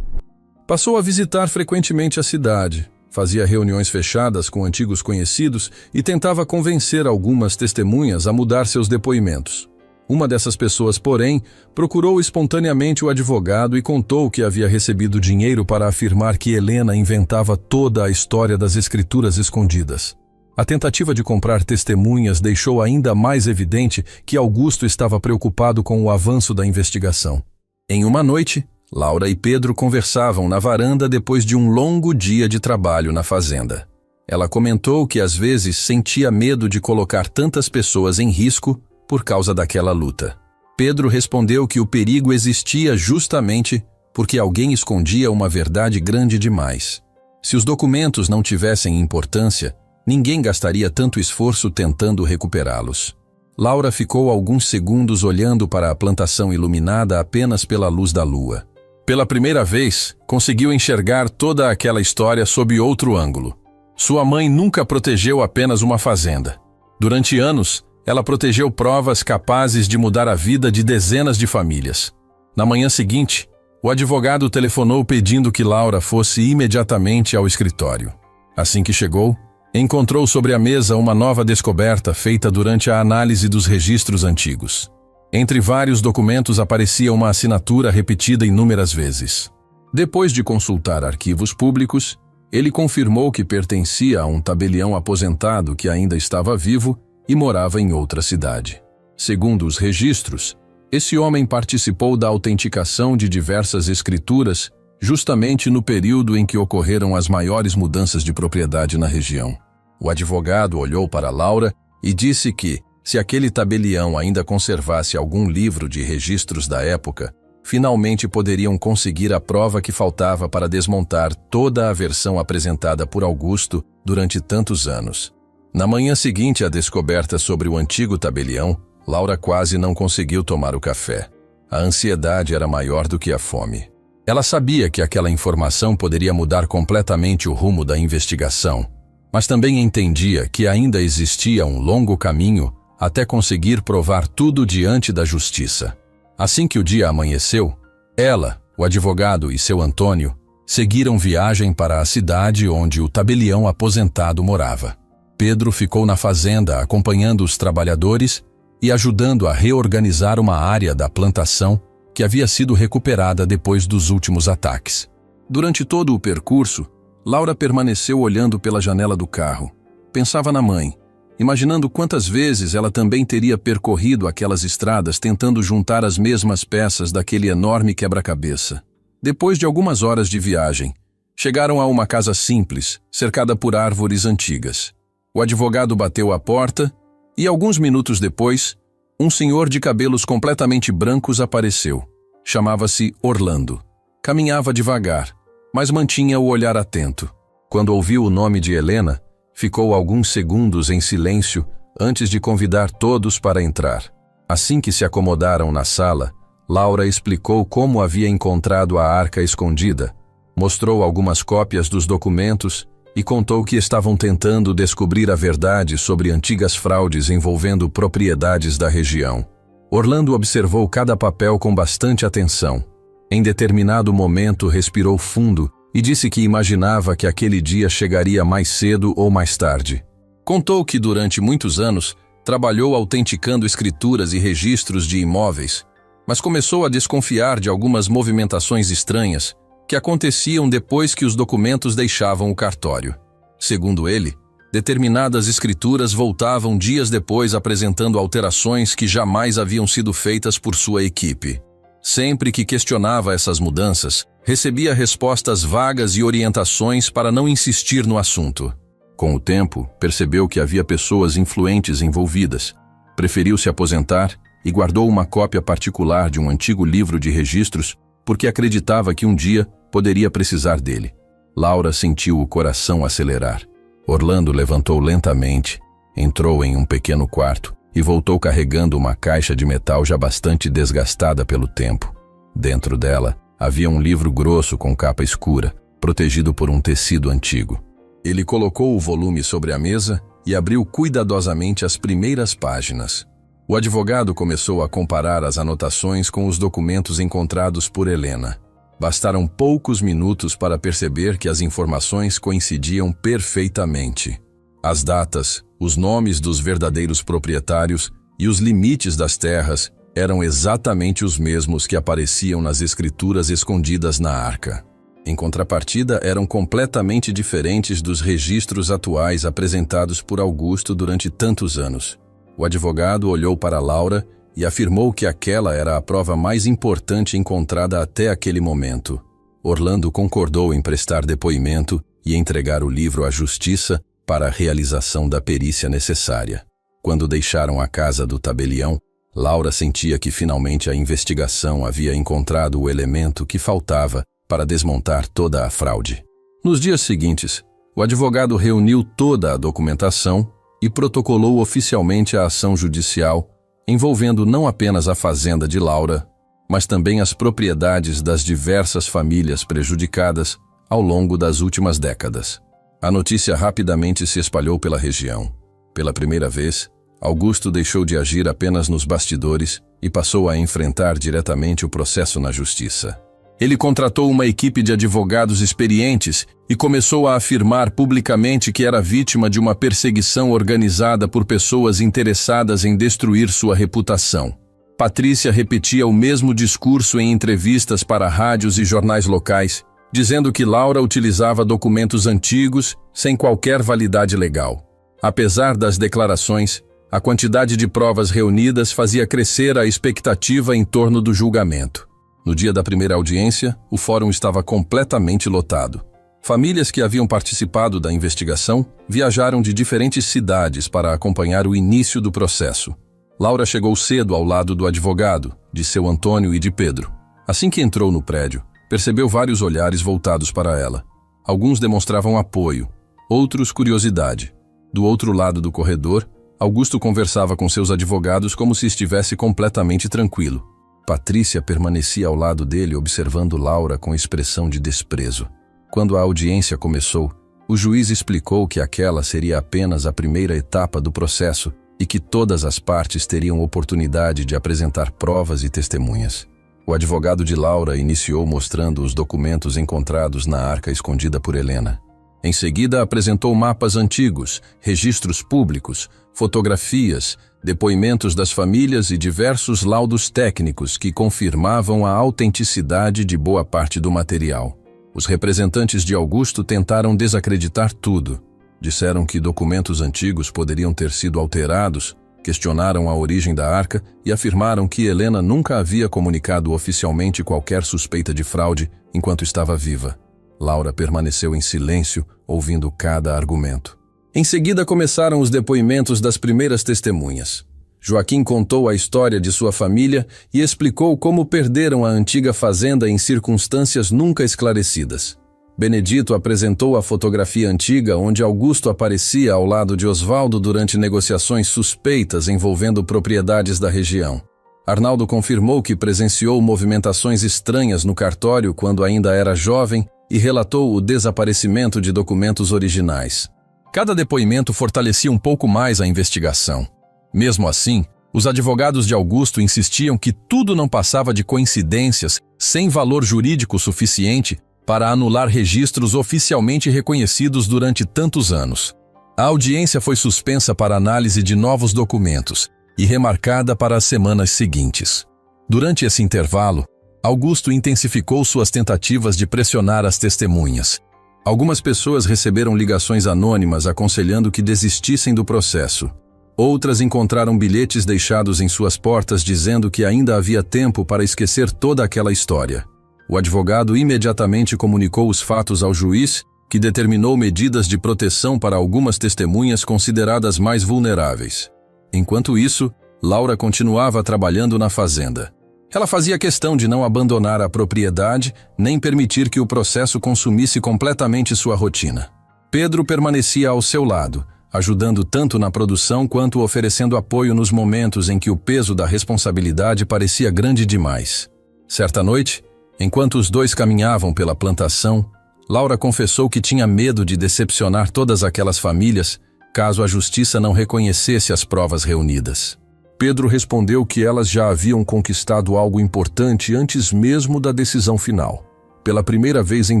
Passou a visitar frequentemente a cidade, fazia reuniões fechadas com antigos conhecidos e tentava convencer algumas testemunhas a mudar seus depoimentos. Uma dessas pessoas, porém, procurou espontaneamente o advogado e contou que havia recebido dinheiro para afirmar que Helena inventava toda a história das escrituras escondidas. A tentativa de comprar testemunhas deixou ainda mais evidente que Augusto estava preocupado com o avanço da investigação. Em uma noite, Laura e Pedro conversavam na varanda depois de um longo dia de trabalho na fazenda. Ela comentou que às vezes sentia medo de colocar tantas pessoas em risco por causa daquela luta. Pedro respondeu que o perigo existia justamente porque alguém escondia uma verdade grande demais. Se os documentos não tivessem importância, ninguém gastaria tanto esforço tentando recuperá-los. Laura ficou alguns segundos olhando para a plantação iluminada apenas pela luz da lua. Pela primeira vez, conseguiu enxergar toda aquela história sob outro ângulo. Sua mãe nunca protegeu apenas uma fazenda. Durante anos, ela protegeu provas capazes de mudar a vida de dezenas de famílias. Na manhã seguinte, o advogado telefonou pedindo que Laura fosse imediatamente ao escritório. Assim que chegou, encontrou sobre a mesa uma nova descoberta feita durante a análise dos registros antigos. Entre vários documentos aparecia uma assinatura repetida inúmeras vezes. Depois de consultar arquivos públicos, ele confirmou que pertencia a um tabelião aposentado que ainda estava vivo e morava em outra cidade. Segundo os registros, esse homem participou da autenticação de diversas escrituras justamente no período em que ocorreram as maiores mudanças de propriedade na região. O advogado olhou para Laura e disse que, se aquele tabelião ainda conservasse algum livro de registros da época, finalmente poderiam conseguir a prova que faltava para desmontar toda a versão apresentada por Augusto durante tantos anos. Na manhã seguinte à descoberta sobre o antigo tabelião, Laura quase não conseguiu tomar o café. A ansiedade era maior do que a fome. Ela sabia que aquela informação poderia mudar completamente o rumo da investigação, mas também entendia que ainda existia um longo caminho até conseguir provar tudo diante da justiça. Assim que o dia amanheceu, ela, o advogado e seu Antônio seguiram viagem para a cidade onde o tabelião aposentado morava. Pedro ficou na fazenda acompanhando os trabalhadores e ajudando a reorganizar uma área da plantação que havia sido recuperada depois dos últimos ataques. Durante todo o percurso, Laura permaneceu olhando pela janela do carro. Pensava na mãe, imaginando quantas vezes ela também teria percorrido aquelas estradas tentando juntar as mesmas peças daquele enorme quebra-cabeça. Depois de algumas horas de viagem, chegaram a uma casa simples, cercada por árvores antigas. O advogado bateu à porta e, alguns minutos depois, um senhor de cabelos completamente brancos apareceu. Chamava-se Orlando. Caminhava devagar, mas mantinha o olhar atento. Quando ouviu o nome de Helena, ficou alguns segundos em silêncio antes de convidar todos para entrar. Assim que se acomodaram na sala, Laura explicou como havia encontrado a arca escondida, mostrou algumas cópias dos documentos e contou que estavam tentando descobrir a verdade sobre antigas fraudes envolvendo propriedades da região. Orlando observou cada papel com bastante atenção. Em determinado momento respirou fundo e disse que imaginava que aquele dia chegaria mais cedo ou mais tarde. Contou que durante muitos anos trabalhou autenticando escrituras e registros de imóveis, mas começou a desconfiar de algumas movimentações estranhas que aconteciam depois que os documentos deixavam o cartório. Segundo ele, determinadas escrituras voltavam dias depois apresentando alterações que jamais haviam sido feitas por sua equipe. Sempre que questionava essas mudanças, recebia respostas vagas e orientações para não insistir no assunto. Com o tempo, percebeu que havia pessoas influentes envolvidas. Preferiu se aposentar e guardou uma cópia particular de um antigo livro de registros porque acreditava que um dia poderia precisar dele. Laura sentiu o coração acelerar. Orlando levantou lentamente, entrou em um pequeno quarto e voltou carregando uma caixa de metal já bastante desgastada pelo tempo. Dentro dela, havia um livro grosso com capa escura, protegido por um tecido antigo. Ele colocou o volume sobre a mesa e abriu cuidadosamente as primeiras páginas. O advogado começou a comparar as anotações com os documentos encontrados por Helena. Bastaram poucos minutos para perceber que as informações coincidiam perfeitamente. As datas, os nomes dos verdadeiros proprietários e os limites das terras eram exatamente os mesmos que apareciam nas escrituras escondidas na arca. Em contrapartida, eram completamente diferentes dos registros atuais apresentados por Augusto durante tantos anos. O advogado olhou para Laura e afirmou que aquela era a prova mais importante encontrada até aquele momento. Orlando concordou em prestar depoimento e entregar o livro à justiça para a realização da perícia necessária. Quando deixaram a casa do tabelião, Laura sentia que finalmente a investigação havia encontrado o elemento que faltava para desmontar toda a fraude. Nos dias seguintes, o advogado reuniu toda a documentação e protocolou oficialmente a ação judicial, envolvendo não apenas a fazenda de Laura, mas também as propriedades das diversas famílias prejudicadas ao longo das últimas décadas. A notícia rapidamente se espalhou pela região. Pela primeira vez, Augusto deixou de agir apenas nos bastidores e passou a enfrentar diretamente o processo na justiça. Ele contratou uma equipe de advogados experientes e começou a afirmar publicamente que era vítima de uma perseguição organizada por pessoas interessadas em destruir sua reputação. Patrícia repetia o mesmo discurso em entrevistas para rádios e jornais locais, dizendo que Laura utilizava documentos antigos sem qualquer validade legal. Apesar das declarações, a quantidade de provas reunidas fazia crescer a expectativa em torno do julgamento. No dia da primeira audiência, o fórum estava completamente lotado. Famílias que haviam participado da investigação viajaram de diferentes cidades para acompanhar o início do processo. Laura chegou cedo ao lado do advogado, de seu Antônio e de Pedro. Assim que entrou no prédio, percebeu vários olhares voltados para ela. Alguns demonstravam apoio, outros curiosidade. Do outro lado do corredor, Augusto conversava com seus advogados como se estivesse completamente tranquilo. Patrícia permanecia ao lado dele observando Laura com expressão de desprezo. Quando a audiência começou, o juiz explicou que aquela seria apenas a primeira etapa do processo e que todas as partes teriam oportunidade de apresentar provas e testemunhas. O advogado de Laura iniciou mostrando os documentos encontrados na arca escondida por Helena. Em seguida, apresentou mapas antigos, registros públicos, fotografias, depoimentos das famílias e diversos laudos técnicos que confirmavam a autenticidade de boa parte do material. Os representantes de Augusto tentaram desacreditar tudo. Disseram que documentos antigos poderiam ter sido alterados, questionaram a origem da arca e afirmaram que Helena nunca havia comunicado oficialmente qualquer suspeita de fraude enquanto estava viva. Laura permaneceu em silêncio, ouvindo cada argumento. Em seguida começaram os depoimentos das primeiras testemunhas. Joaquim contou a história de sua família e explicou como perderam a antiga fazenda em circunstâncias nunca esclarecidas. Benedito apresentou a fotografia antiga onde Augusto aparecia ao lado de Osvaldo durante negociações suspeitas envolvendo propriedades da região. Arnaldo confirmou que presenciou movimentações estranhas no cartório quando ainda era jovem e relatou o desaparecimento de documentos originais. Cada depoimento fortalecia um pouco mais a investigação. Mesmo assim, os advogados de Augusto insistiam que tudo não passava de coincidências sem valor jurídico suficiente para anular registros oficialmente reconhecidos durante tantos anos. A audiência foi suspensa para análise de novos documentos e remarcada para as semanas seguintes. Durante esse intervalo, Augusto intensificou suas tentativas de pressionar as testemunhas. Algumas pessoas receberam ligações anônimas aconselhando que desistissem do processo. Outras encontraram bilhetes deixados em suas portas dizendo que ainda havia tempo para esquecer toda aquela história. O advogado imediatamente comunicou os fatos ao juiz, que determinou medidas de proteção para algumas testemunhas consideradas mais vulneráveis. Enquanto isso, Laura continuava trabalhando na fazenda. Ela fazia questão de não abandonar a propriedade, nem permitir que o processo consumisse completamente sua rotina. Pedro permanecia ao seu lado, ajudando tanto na produção quanto oferecendo apoio nos momentos em que o peso da responsabilidade parecia grande demais. Certa noite, enquanto os dois caminhavam pela plantação, Laura confessou que tinha medo de decepcionar todas aquelas famílias caso a justiça não reconhecesse as provas reunidas. Pedro respondeu que elas já haviam conquistado algo importante antes mesmo da decisão final. Pela primeira vez em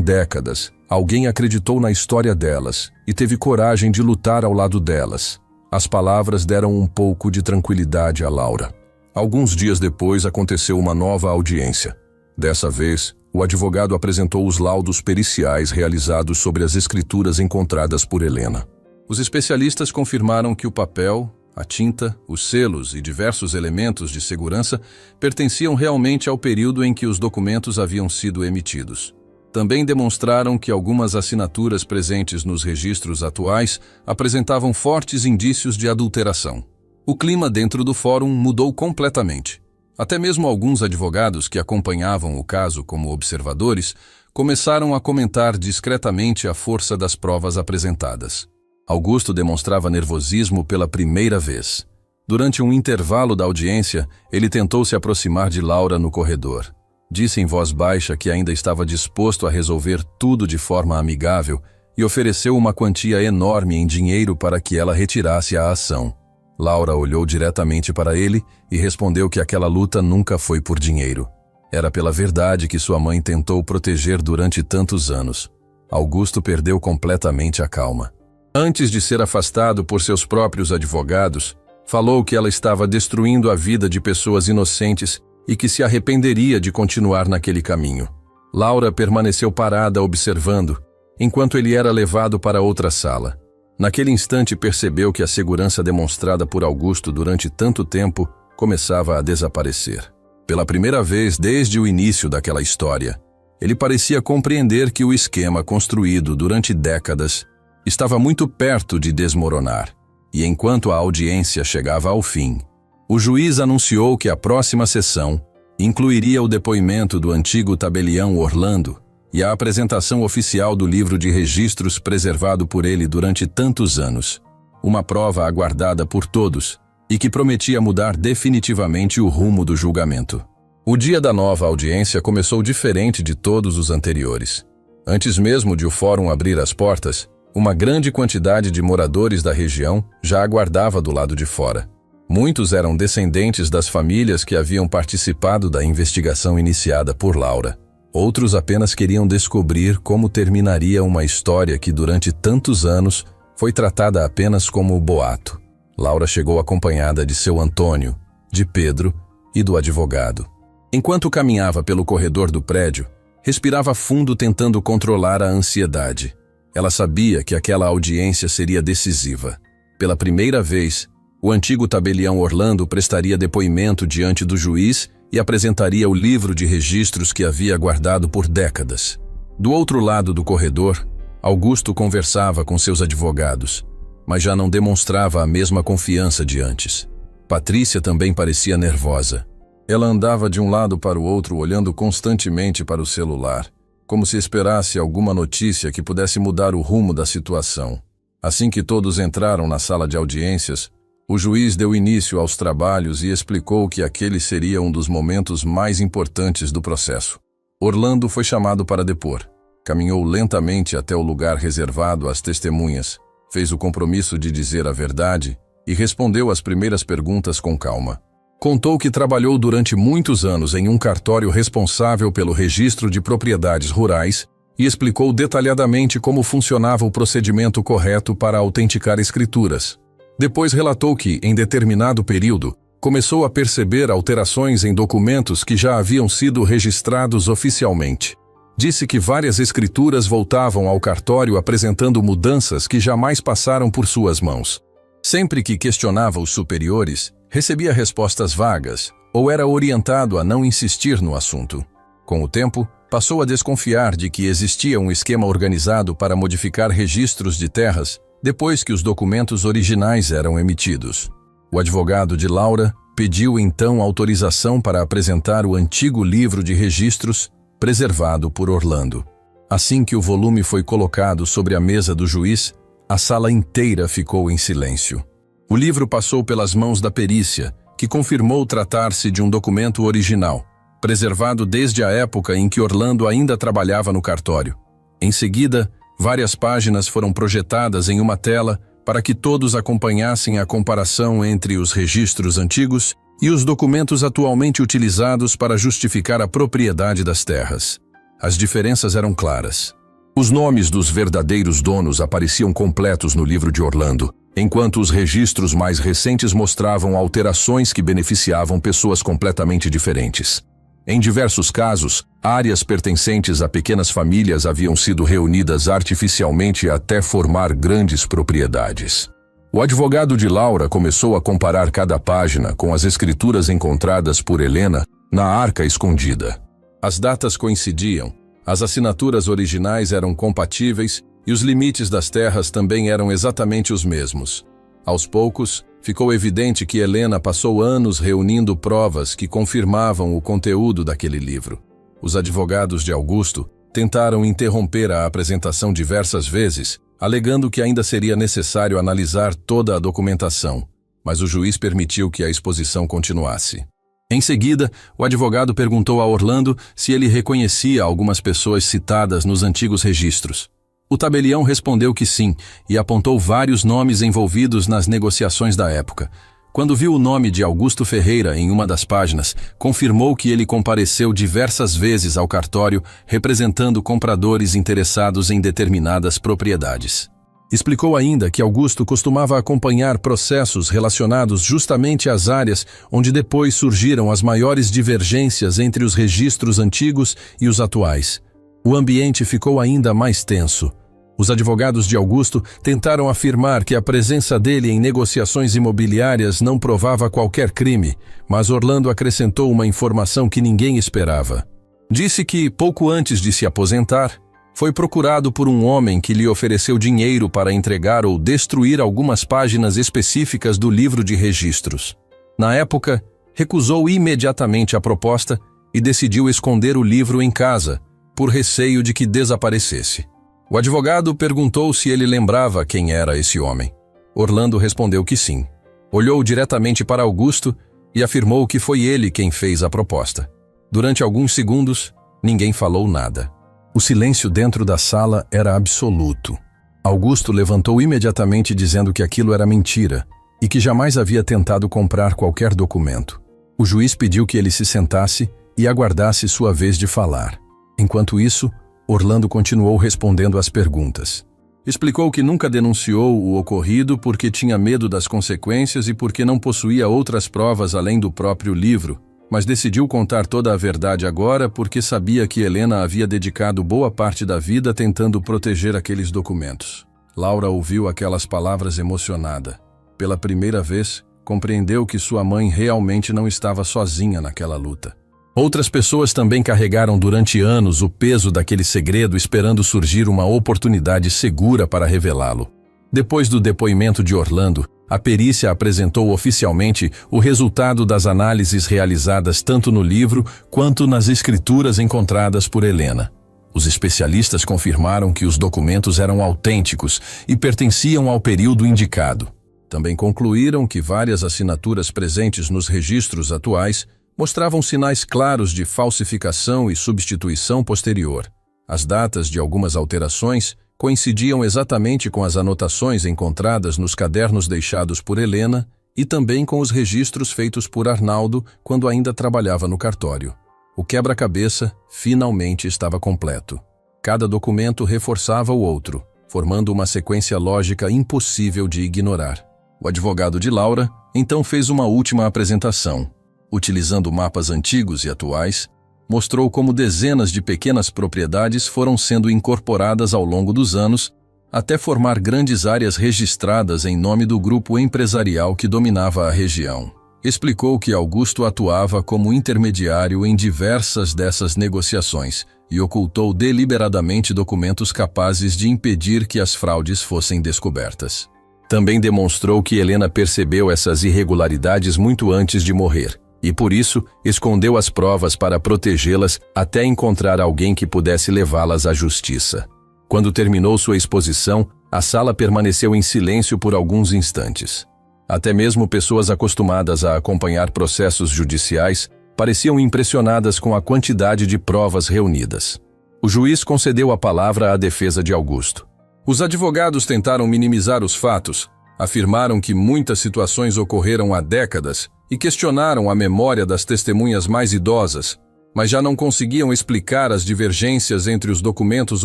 décadas, alguém acreditou na história delas e teve coragem de lutar ao lado delas. As palavras deram um pouco de tranquilidade a Laura. Alguns dias depois aconteceu uma nova audiência. Dessa vez, o advogado apresentou os laudos periciais realizados sobre as escrituras encontradas por Helena. Os especialistas confirmaram que o papel, a tinta, os selos e diversos elementos de segurança pertenciam realmente ao período em que os documentos haviam sido emitidos. Também demonstraram que algumas assinaturas presentes nos registros atuais apresentavam fortes indícios de adulteração. O clima dentro do fórum mudou completamente. Até mesmo alguns advogados que acompanhavam o caso como observadores começaram a comentar discretamente a força das provas apresentadas. Augusto demonstrava nervosismo pela primeira vez. Durante um intervalo da audiência, ele tentou se aproximar de Laura no corredor. Disse em voz baixa que ainda estava disposto a resolver tudo de forma amigável e ofereceu uma quantia enorme em dinheiro para que ela retirasse a ação. Laura olhou diretamente para ele e respondeu que aquela luta nunca foi por dinheiro. Era pela verdade que sua mãe tentou proteger durante tantos anos. Augusto perdeu completamente a calma. Antes de ser afastado por seus próprios advogados, falou que ela estava destruindo a vida de pessoas inocentes e que se arrependeria de continuar naquele caminho. Laura permaneceu parada observando, enquanto ele era levado para outra sala. Naquele instante percebeu que a segurança demonstrada por Augusto durante tanto tempo começava a desaparecer. Pela primeira vez desde o início daquela história, ele parecia compreender que o esquema construído durante décadas estava muito perto de desmoronar, e enquanto a audiência chegava ao fim, o juiz anunciou que a próxima sessão incluiria o depoimento do antigo tabelião Orlando e a apresentação oficial do livro de registros preservado por ele durante tantos anos, uma prova aguardada por todos e que prometia mudar definitivamente o rumo do julgamento. O dia da nova audiência começou diferente de todos os anteriores. Antes mesmo de o fórum abrir as portas, uma grande quantidade de moradores da região já aguardava do lado de fora. Muitos eram descendentes das famílias que haviam participado da investigação iniciada por Laura. Outros apenas queriam descobrir como terminaria uma história que durante tantos anos foi tratada apenas como boato. Laura chegou acompanhada de seu Antônio, de Pedro e do advogado. Enquanto caminhava pelo corredor do prédio, respirava fundo tentando controlar a ansiedade. Ela sabia que aquela audiência seria decisiva. Pela primeira vez, o antigo tabelião Orlando prestaria depoimento diante do juiz e apresentaria o livro de registros que havia guardado por décadas. Do outro lado do corredor, Augusto conversava com seus advogados, mas já não demonstrava a mesma confiança de antes. Patrícia também parecia nervosa. Ela andava de um lado para o outro, olhando constantemente para o celular, como se esperasse alguma notícia que pudesse mudar o rumo da situação. Assim que todos entraram na sala de audiências, o juiz deu início aos trabalhos e explicou que aquele seria um dos momentos mais importantes do processo. Orlando foi chamado para depor. Caminhou lentamente até o lugar reservado às testemunhas, fez o compromisso de dizer a verdade e respondeu às primeiras perguntas com calma. Contou que trabalhou durante muitos anos em um cartório responsável pelo registro de propriedades rurais e explicou detalhadamente como funcionava o procedimento correto para autenticar escrituras. Depois relatou que, em determinado período, começou a perceber alterações em documentos que já haviam sido registrados oficialmente. Disse que várias escrituras voltavam ao cartório apresentando mudanças que jamais passaram por suas mãos. Sempre que questionava os superiores, recebia respostas vagas ou era orientado a não insistir no assunto. Com o tempo, passou a desconfiar de que existia um esquema organizado para modificar registros de terras depois que os documentos originais eram emitidos. O advogado de Laura pediu então autorização para apresentar o antigo livro de registros preservado por Orlando. Assim que o volume foi colocado sobre a mesa do juiz, a sala inteira ficou em silêncio. O livro passou pelas mãos da perícia, que confirmou tratar-se de um documento original, preservado desde a época em que Orlando ainda trabalhava no cartório. Em seguida, várias páginas foram projetadas em uma tela para que todos acompanhassem a comparação entre os registros antigos e os documentos atualmente utilizados para justificar a propriedade das terras. As diferenças eram claras. Os nomes dos verdadeiros donos apareciam completos no livro de Orlando, enquanto os registros mais recentes mostravam alterações que beneficiavam pessoas completamente diferentes. Em diversos casos, áreas pertencentes a pequenas famílias haviam sido reunidas artificialmente até formar grandes propriedades. O advogado de Laura começou a comparar cada página com as escrituras encontradas por Helena na arca escondida. As datas coincidiam, as assinaturas originais eram compatíveis e os limites das terras também eram exatamente os mesmos. Aos poucos, ficou evidente que Helena passou anos reunindo provas que confirmavam o conteúdo daquele livro. Os advogados de Augusto tentaram interromper a apresentação diversas vezes, alegando que ainda seria necessário analisar toda a documentação, mas o juiz permitiu que a exposição continuasse. Em seguida, o advogado perguntou a Orlando se ele reconhecia algumas pessoas citadas nos antigos registros. O tabelião respondeu que sim, e apontou vários nomes envolvidos nas negociações da época. Quando viu o nome de Augusto Ferreira em uma das páginas, confirmou que ele compareceu diversas vezes ao cartório representando compradores interessados em determinadas propriedades. Explicou ainda que Augusto costumava acompanhar processos relacionados justamente às áreas onde depois surgiram as maiores divergências entre os registros antigos e os atuais. O ambiente ficou ainda mais tenso. Os advogados de Augusto tentaram afirmar que a presença dele em negociações imobiliárias não provava qualquer crime, mas Orlando acrescentou uma informação que ninguém esperava. Disse que, pouco antes de se aposentar, foi procurado por um homem que lhe ofereceu dinheiro para entregar ou destruir algumas páginas específicas do livro de registros. Na época, recusou imediatamente a proposta e decidiu esconder o livro em casa, por receio de que desaparecesse. O advogado perguntou se ele lembrava quem era esse homem. Orlando respondeu que sim. Olhou diretamente para Augusto e afirmou que foi ele quem fez a proposta. Durante alguns segundos, ninguém falou nada. O silêncio dentro da sala era absoluto. Augusto levantou imediatamente dizendo que aquilo era mentira e que jamais havia tentado comprar qualquer documento. O juiz pediu que ele se sentasse e aguardasse sua vez de falar. Enquanto isso, Orlando continuou respondendo às perguntas. Explicou que nunca denunciou o ocorrido porque tinha medo das consequências e porque não possuía outras provas além do próprio livro, mas decidiu contar toda a verdade agora porque sabia que Helena havia dedicado boa parte da vida tentando proteger aqueles documentos. Laura ouviu aquelas palavras emocionada. Pela primeira vez, compreendeu que sua mãe realmente não estava sozinha naquela luta. Outras pessoas também carregaram durante anos o peso daquele segredo, esperando surgir uma oportunidade segura para revelá-lo. Depois do depoimento de Orlando, a perícia apresentou oficialmente o resultado das análises realizadas tanto no livro quanto nas escrituras encontradas por Helena. Os especialistas confirmaram que os documentos eram autênticos e pertenciam ao período indicado. Também concluíram que várias assinaturas presentes nos registros atuais mostravam sinais claros de falsificação e substituição posterior. As datas de algumas alterações coincidiam exatamente com as anotações encontradas nos cadernos deixados por Helena e também com os registros feitos por Arnaldo quando ainda trabalhava no cartório. O quebra-cabeça finalmente estava completo. Cada documento reforçava o outro, formando uma sequência lógica impossível de ignorar. O advogado de Laura então fez uma última apresentação. Utilizando mapas antigos e atuais, mostrou como dezenas de pequenas propriedades foram sendo incorporadas ao longo dos anos até formar grandes áreas registradas em nome do grupo empresarial que dominava a região. Explicou que Augusto atuava como intermediário em diversas dessas negociações e ocultou deliberadamente documentos capazes de impedir que as fraudes fossem descobertas. Também demonstrou que Helena percebeu essas irregularidades muito antes de morrer e, por isso, escondeu as provas para protegê-las até encontrar alguém que pudesse levá-las à justiça. Quando terminou sua exposição, a sala permaneceu em silêncio por alguns instantes. Até mesmo pessoas acostumadas a acompanhar processos judiciais pareciam impressionadas com a quantidade de provas reunidas. O juiz concedeu a palavra à defesa de Augusto. Os advogados tentaram minimizar os fatos, afirmaram que muitas situações ocorreram há décadas e questionaram a memória das testemunhas mais idosas, mas já não conseguiam explicar as divergências entre os documentos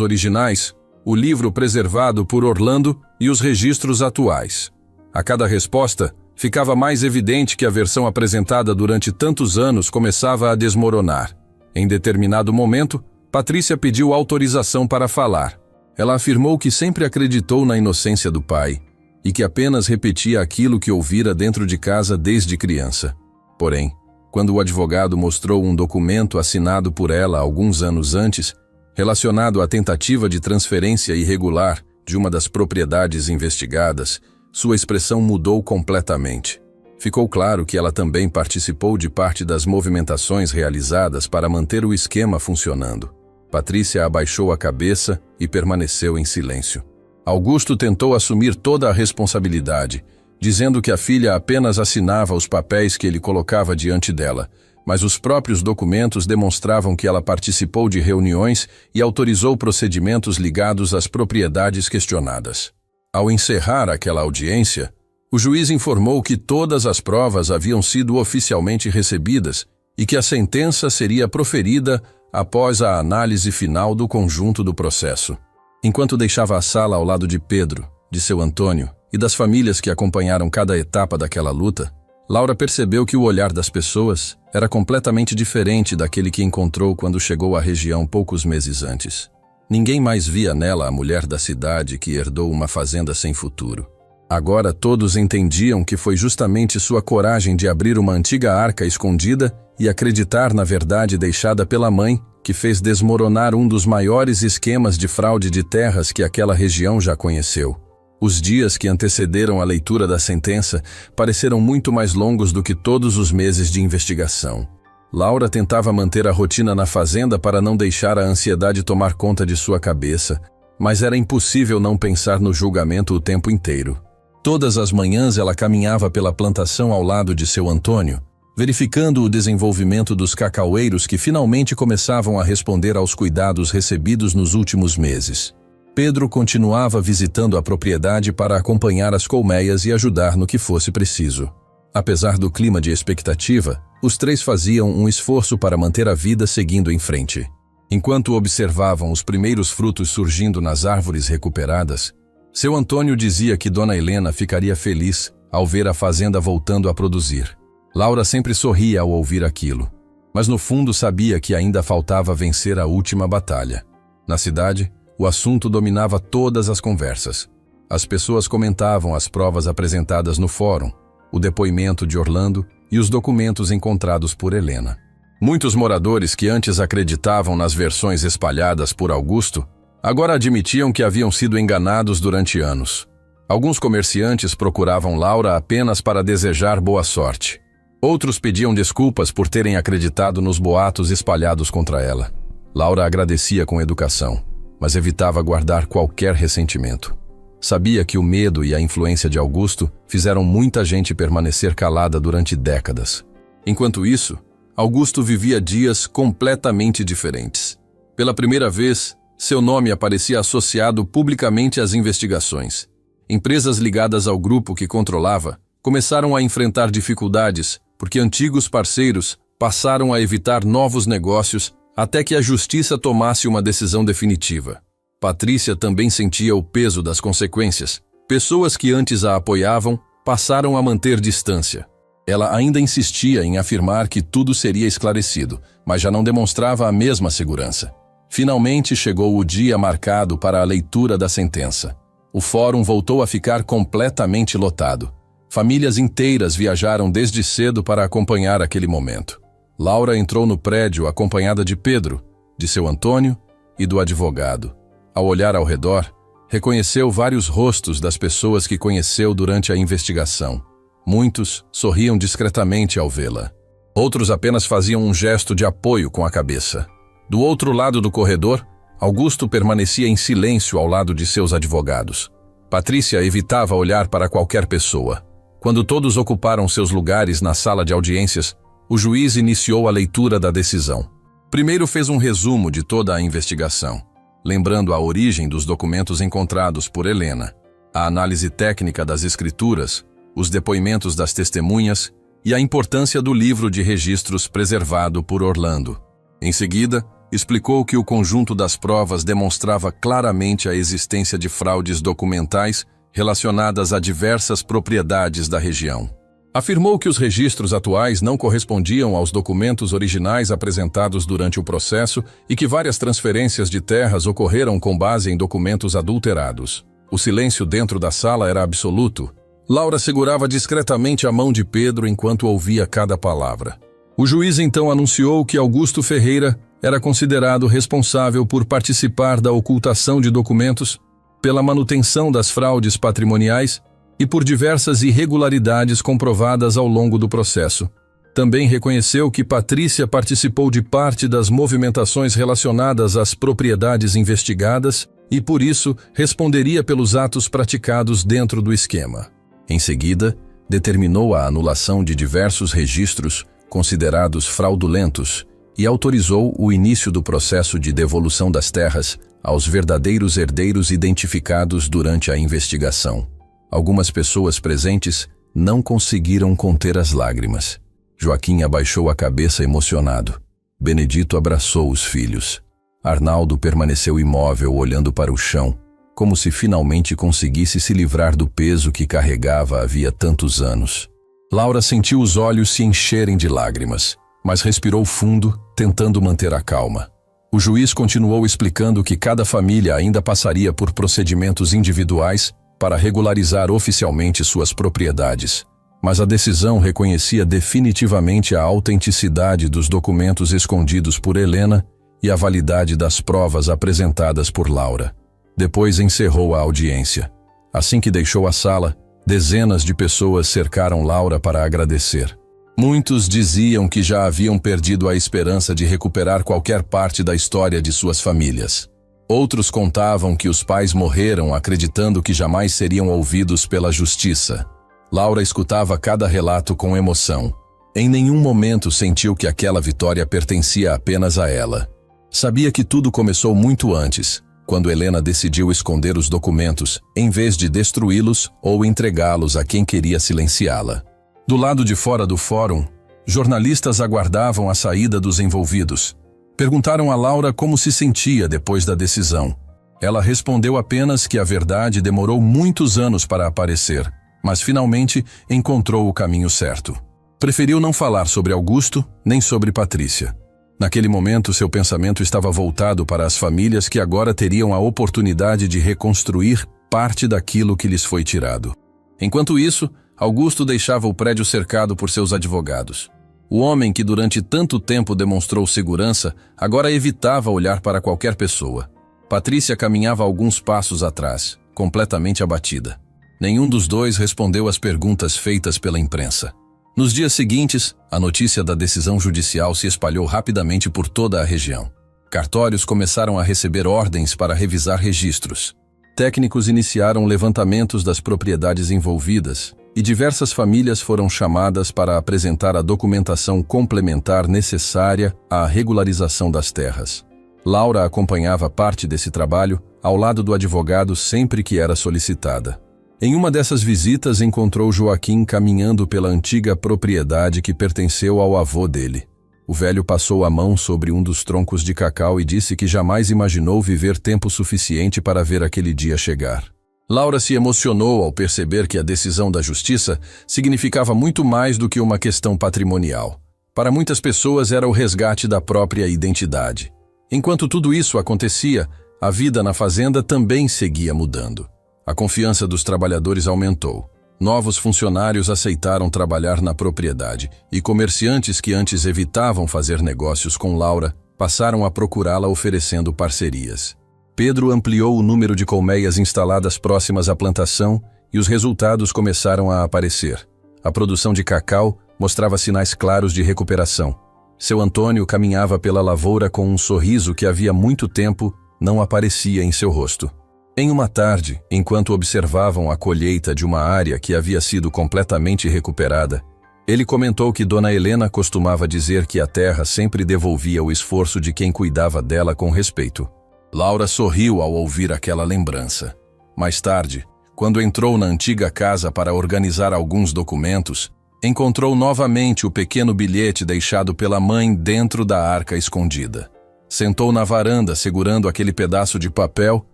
originais, o livro preservado por Orlando e os registros atuais. A cada resposta, ficava mais evidente que a versão apresentada durante tantos anos começava a desmoronar. Em determinado momento, Patrícia pediu autorização para falar. Ela afirmou que sempre acreditou na inocência do pai e que apenas repetia aquilo que ouvira dentro de casa desde criança. Porém, quando o advogado mostrou um documento assinado por ela alguns anos antes, relacionado à tentativa de transferência irregular de uma das propriedades investigadas, sua expressão mudou completamente. Ficou claro que ela também participou de parte das movimentações realizadas para manter o esquema funcionando. Patrícia abaixou a cabeça e permaneceu em silêncio. Augusto tentou assumir toda a responsabilidade, dizendo que a filha apenas assinava os papéis que ele colocava diante dela, mas os próprios documentos demonstravam que ela participou de reuniões e autorizou procedimentos ligados às propriedades questionadas. Ao encerrar aquela audiência, o juiz informou que todas as provas haviam sido oficialmente recebidas e que a sentença seria proferida após a análise final do conjunto do processo. Enquanto deixava a sala ao lado de Pedro, de seu Antônio e das famílias que acompanharam cada etapa daquela luta, Laura percebeu que o olhar das pessoas era completamente diferente daquele que encontrou quando chegou à região poucos meses antes. Ninguém mais via nela a mulher da cidade que herdou uma fazenda sem futuro. Agora todos entendiam que foi justamente sua coragem de abrir uma antiga arca escondida e acreditar na verdade deixada pela mãe que fez desmoronar um dos maiores esquemas de fraude de terras que aquela região já conheceu. Os dias que antecederam a leitura da sentença pareceram muito mais longos do que todos os meses de investigação. Laura tentava manter a rotina na fazenda para não deixar a ansiedade tomar conta de sua cabeça, mas era impossível não pensar no julgamento o tempo inteiro. Todas as manhãs ela caminhava pela plantação ao lado de seu Antônio, verificando o desenvolvimento dos cacaueiros que finalmente começavam a responder aos cuidados recebidos nos últimos meses. Pedro continuava visitando a propriedade para acompanhar as colmeias e ajudar no que fosse preciso. Apesar do clima de expectativa, os três faziam um esforço para manter a vida seguindo em frente. Enquanto observavam os primeiros frutos surgindo nas árvores recuperadas, seu Antônio dizia que Dona Helena ficaria feliz ao ver a fazenda voltando a produzir. Laura sempre sorria ao ouvir aquilo, mas no fundo sabia que ainda faltava vencer a última batalha. Na cidade, o assunto dominava todas as conversas. As pessoas comentavam as provas apresentadas no fórum, o depoimento de Orlando e os documentos encontrados por Helena. Muitos moradores que antes acreditavam nas versões espalhadas por Augusto, agora admitiam que haviam sido enganados durante anos. Alguns comerciantes procuravam Laura apenas para desejar boa sorte. Outros pediam desculpas por terem acreditado nos boatos espalhados contra ela. Laura agradecia com educação, mas evitava guardar qualquer ressentimento. Sabia que o medo e a influência de Augusto fizeram muita gente permanecer calada durante décadas. Enquanto isso, Augusto vivia dias completamente diferentes. Pela primeira vez, seu nome aparecia associado publicamente às investigações. Empresas ligadas ao grupo que controlava começaram a enfrentar dificuldades porque antigos parceiros passaram a evitar novos negócios até que a justiça tomasse uma decisão definitiva. Patrícia também sentia o peso das consequências. Pessoas que antes a apoiavam passaram a manter distância. Ela ainda insistia em afirmar que tudo seria esclarecido, mas já não demonstrava a mesma segurança. Finalmente chegou o dia marcado para a leitura da sentença. O fórum voltou a ficar completamente lotado. Famílias inteiras viajaram desde cedo para acompanhar aquele momento. Laura entrou no prédio acompanhada de Pedro, de seu Antônio e do advogado. Ao olhar ao redor, reconheceu vários rostos das pessoas que conheceu durante a investigação. Muitos sorriam discretamente ao vê-la. Outros apenas faziam um gesto de apoio com a cabeça. Do outro lado do corredor, Augusto permanecia em silêncio ao lado de seus advogados. Patrícia evitava olhar para qualquer pessoa. Quando todos ocuparam seus lugares na sala de audiências, o juiz iniciou a leitura da decisão. Primeiro fez um resumo de toda a investigação, lembrando a origem dos documentos encontrados por Helena, a análise técnica das escrituras, os depoimentos das testemunhas e a importância do livro de registros preservado por Orlando. Em seguida, explicou que o conjunto das provas demonstrava claramente a existência de fraudes documentais relacionadas a diversas propriedades da região. Afirmou que os registros atuais não correspondiam aos documentos originais apresentados durante o processo e que várias transferências de terras ocorreram com base em documentos adulterados. O silêncio dentro da sala era absoluto. Laura segurava discretamente a mão de Pedro enquanto ouvia cada palavra. O juiz então anunciou que Augusto Ferreira era considerado responsável por participar da ocultação de documentos, pela manutenção das fraudes patrimoniais e por diversas irregularidades comprovadas ao longo do processo. Também reconheceu que Patrícia participou de parte das movimentações relacionadas às propriedades investigadas e, por isso, responderia pelos atos praticados dentro do esquema. Em seguida, determinou a anulação de diversos registros considerados fraudulentos e autorizou o início do processo de devolução das terras aos verdadeiros herdeiros identificados durante a investigação. Algumas pessoas presentes não conseguiram conter as lágrimas. Joaquim abaixou a cabeça emocionado. Benedito abraçou os filhos. Arnaldo permaneceu imóvel olhando para o chão, como se finalmente conseguisse se livrar do peso que carregava havia tantos anos. Laura sentiu os olhos se encherem de lágrimas, mas respirou fundo, tentando manter a calma. O juiz continuou explicando que cada família ainda passaria por procedimentos individuais para regularizar oficialmente suas propriedades, mas a decisão reconhecia definitivamente a autenticidade dos documentos escondidos por Helena e a validade das provas apresentadas por Laura. Depois encerrou a audiência. Assim que deixou a sala, dezenas de pessoas cercaram Laura para agradecer. Muitos diziam que já haviam perdido a esperança de recuperar qualquer parte da história de suas famílias. Outros contavam que os pais morreram acreditando que jamais seriam ouvidos pela justiça. Laura escutava cada relato com emoção. Em nenhum momento sentiu que aquela vitória pertencia apenas a ela. Sabia que tudo começou muito antes, quando Helena decidiu esconder os documentos, em vez de destruí-los ou entregá-los a quem queria silenciá-la. Do lado de fora do fórum, jornalistas aguardavam a saída dos envolvidos. Perguntaram a Laura como se sentia depois da decisão. Ela respondeu apenas que a verdade demorou muitos anos para aparecer, mas finalmente encontrou o caminho certo. Preferiu não falar sobre Augusto nem sobre Patrícia. Naquele momento, seu pensamento estava voltado para as famílias que agora teriam a oportunidade de reconstruir parte daquilo que lhes foi tirado. Enquanto isso, Augusto deixava o prédio cercado por seus advogados. O homem que durante tanto tempo demonstrou segurança, agora evitava olhar para qualquer pessoa. Patrícia caminhava alguns passos atrás, completamente abatida. Nenhum dos dois respondeu às perguntas feitas pela imprensa. Nos dias seguintes, a notícia da decisão judicial se espalhou rapidamente por toda a região. Cartórios começaram a receber ordens para revisar registros. Técnicos iniciaram levantamentos das propriedades envolvidas e diversas famílias foram chamadas para apresentar a documentação complementar necessária à regularização das terras. Laura acompanhava parte desse trabalho ao lado do advogado sempre que era solicitada. Em uma dessas visitas encontrou Joaquim caminhando pela antiga propriedade que pertenceu ao avô dele. O velho passou a mão sobre um dos troncos de cacau e disse que jamais imaginou viver tempo suficiente para ver aquele dia chegar. Laura se emocionou ao perceber que a decisão da justiça significava muito mais do que uma questão patrimonial. Para muitas pessoas era o resgate da própria identidade. Enquanto tudo isso acontecia, a vida na fazenda também seguia mudando. A confiança dos trabalhadores aumentou. Novos funcionários aceitaram trabalhar na propriedade e comerciantes que antes evitavam fazer negócios com Laura passaram a procurá-la oferecendo parcerias. Pedro ampliou o número de colmeias instaladas próximas à plantação e os resultados começaram a aparecer. A produção de cacau mostrava sinais claros de recuperação. Seu Antônio caminhava pela lavoura com um sorriso que havia muito tempo não aparecia em seu rosto. Em uma tarde, enquanto observavam a colheita de uma área que havia sido completamente recuperada, ele comentou que Dona Helena costumava dizer que a terra sempre devolvia o esforço de quem cuidava dela com respeito. Laura sorriu ao ouvir aquela lembrança. Mais tarde, quando entrou na antiga casa para organizar alguns documentos, encontrou novamente o pequeno bilhete deixado pela mãe dentro da arca escondida. Sentou na varanda segurando aquele pedaço de papel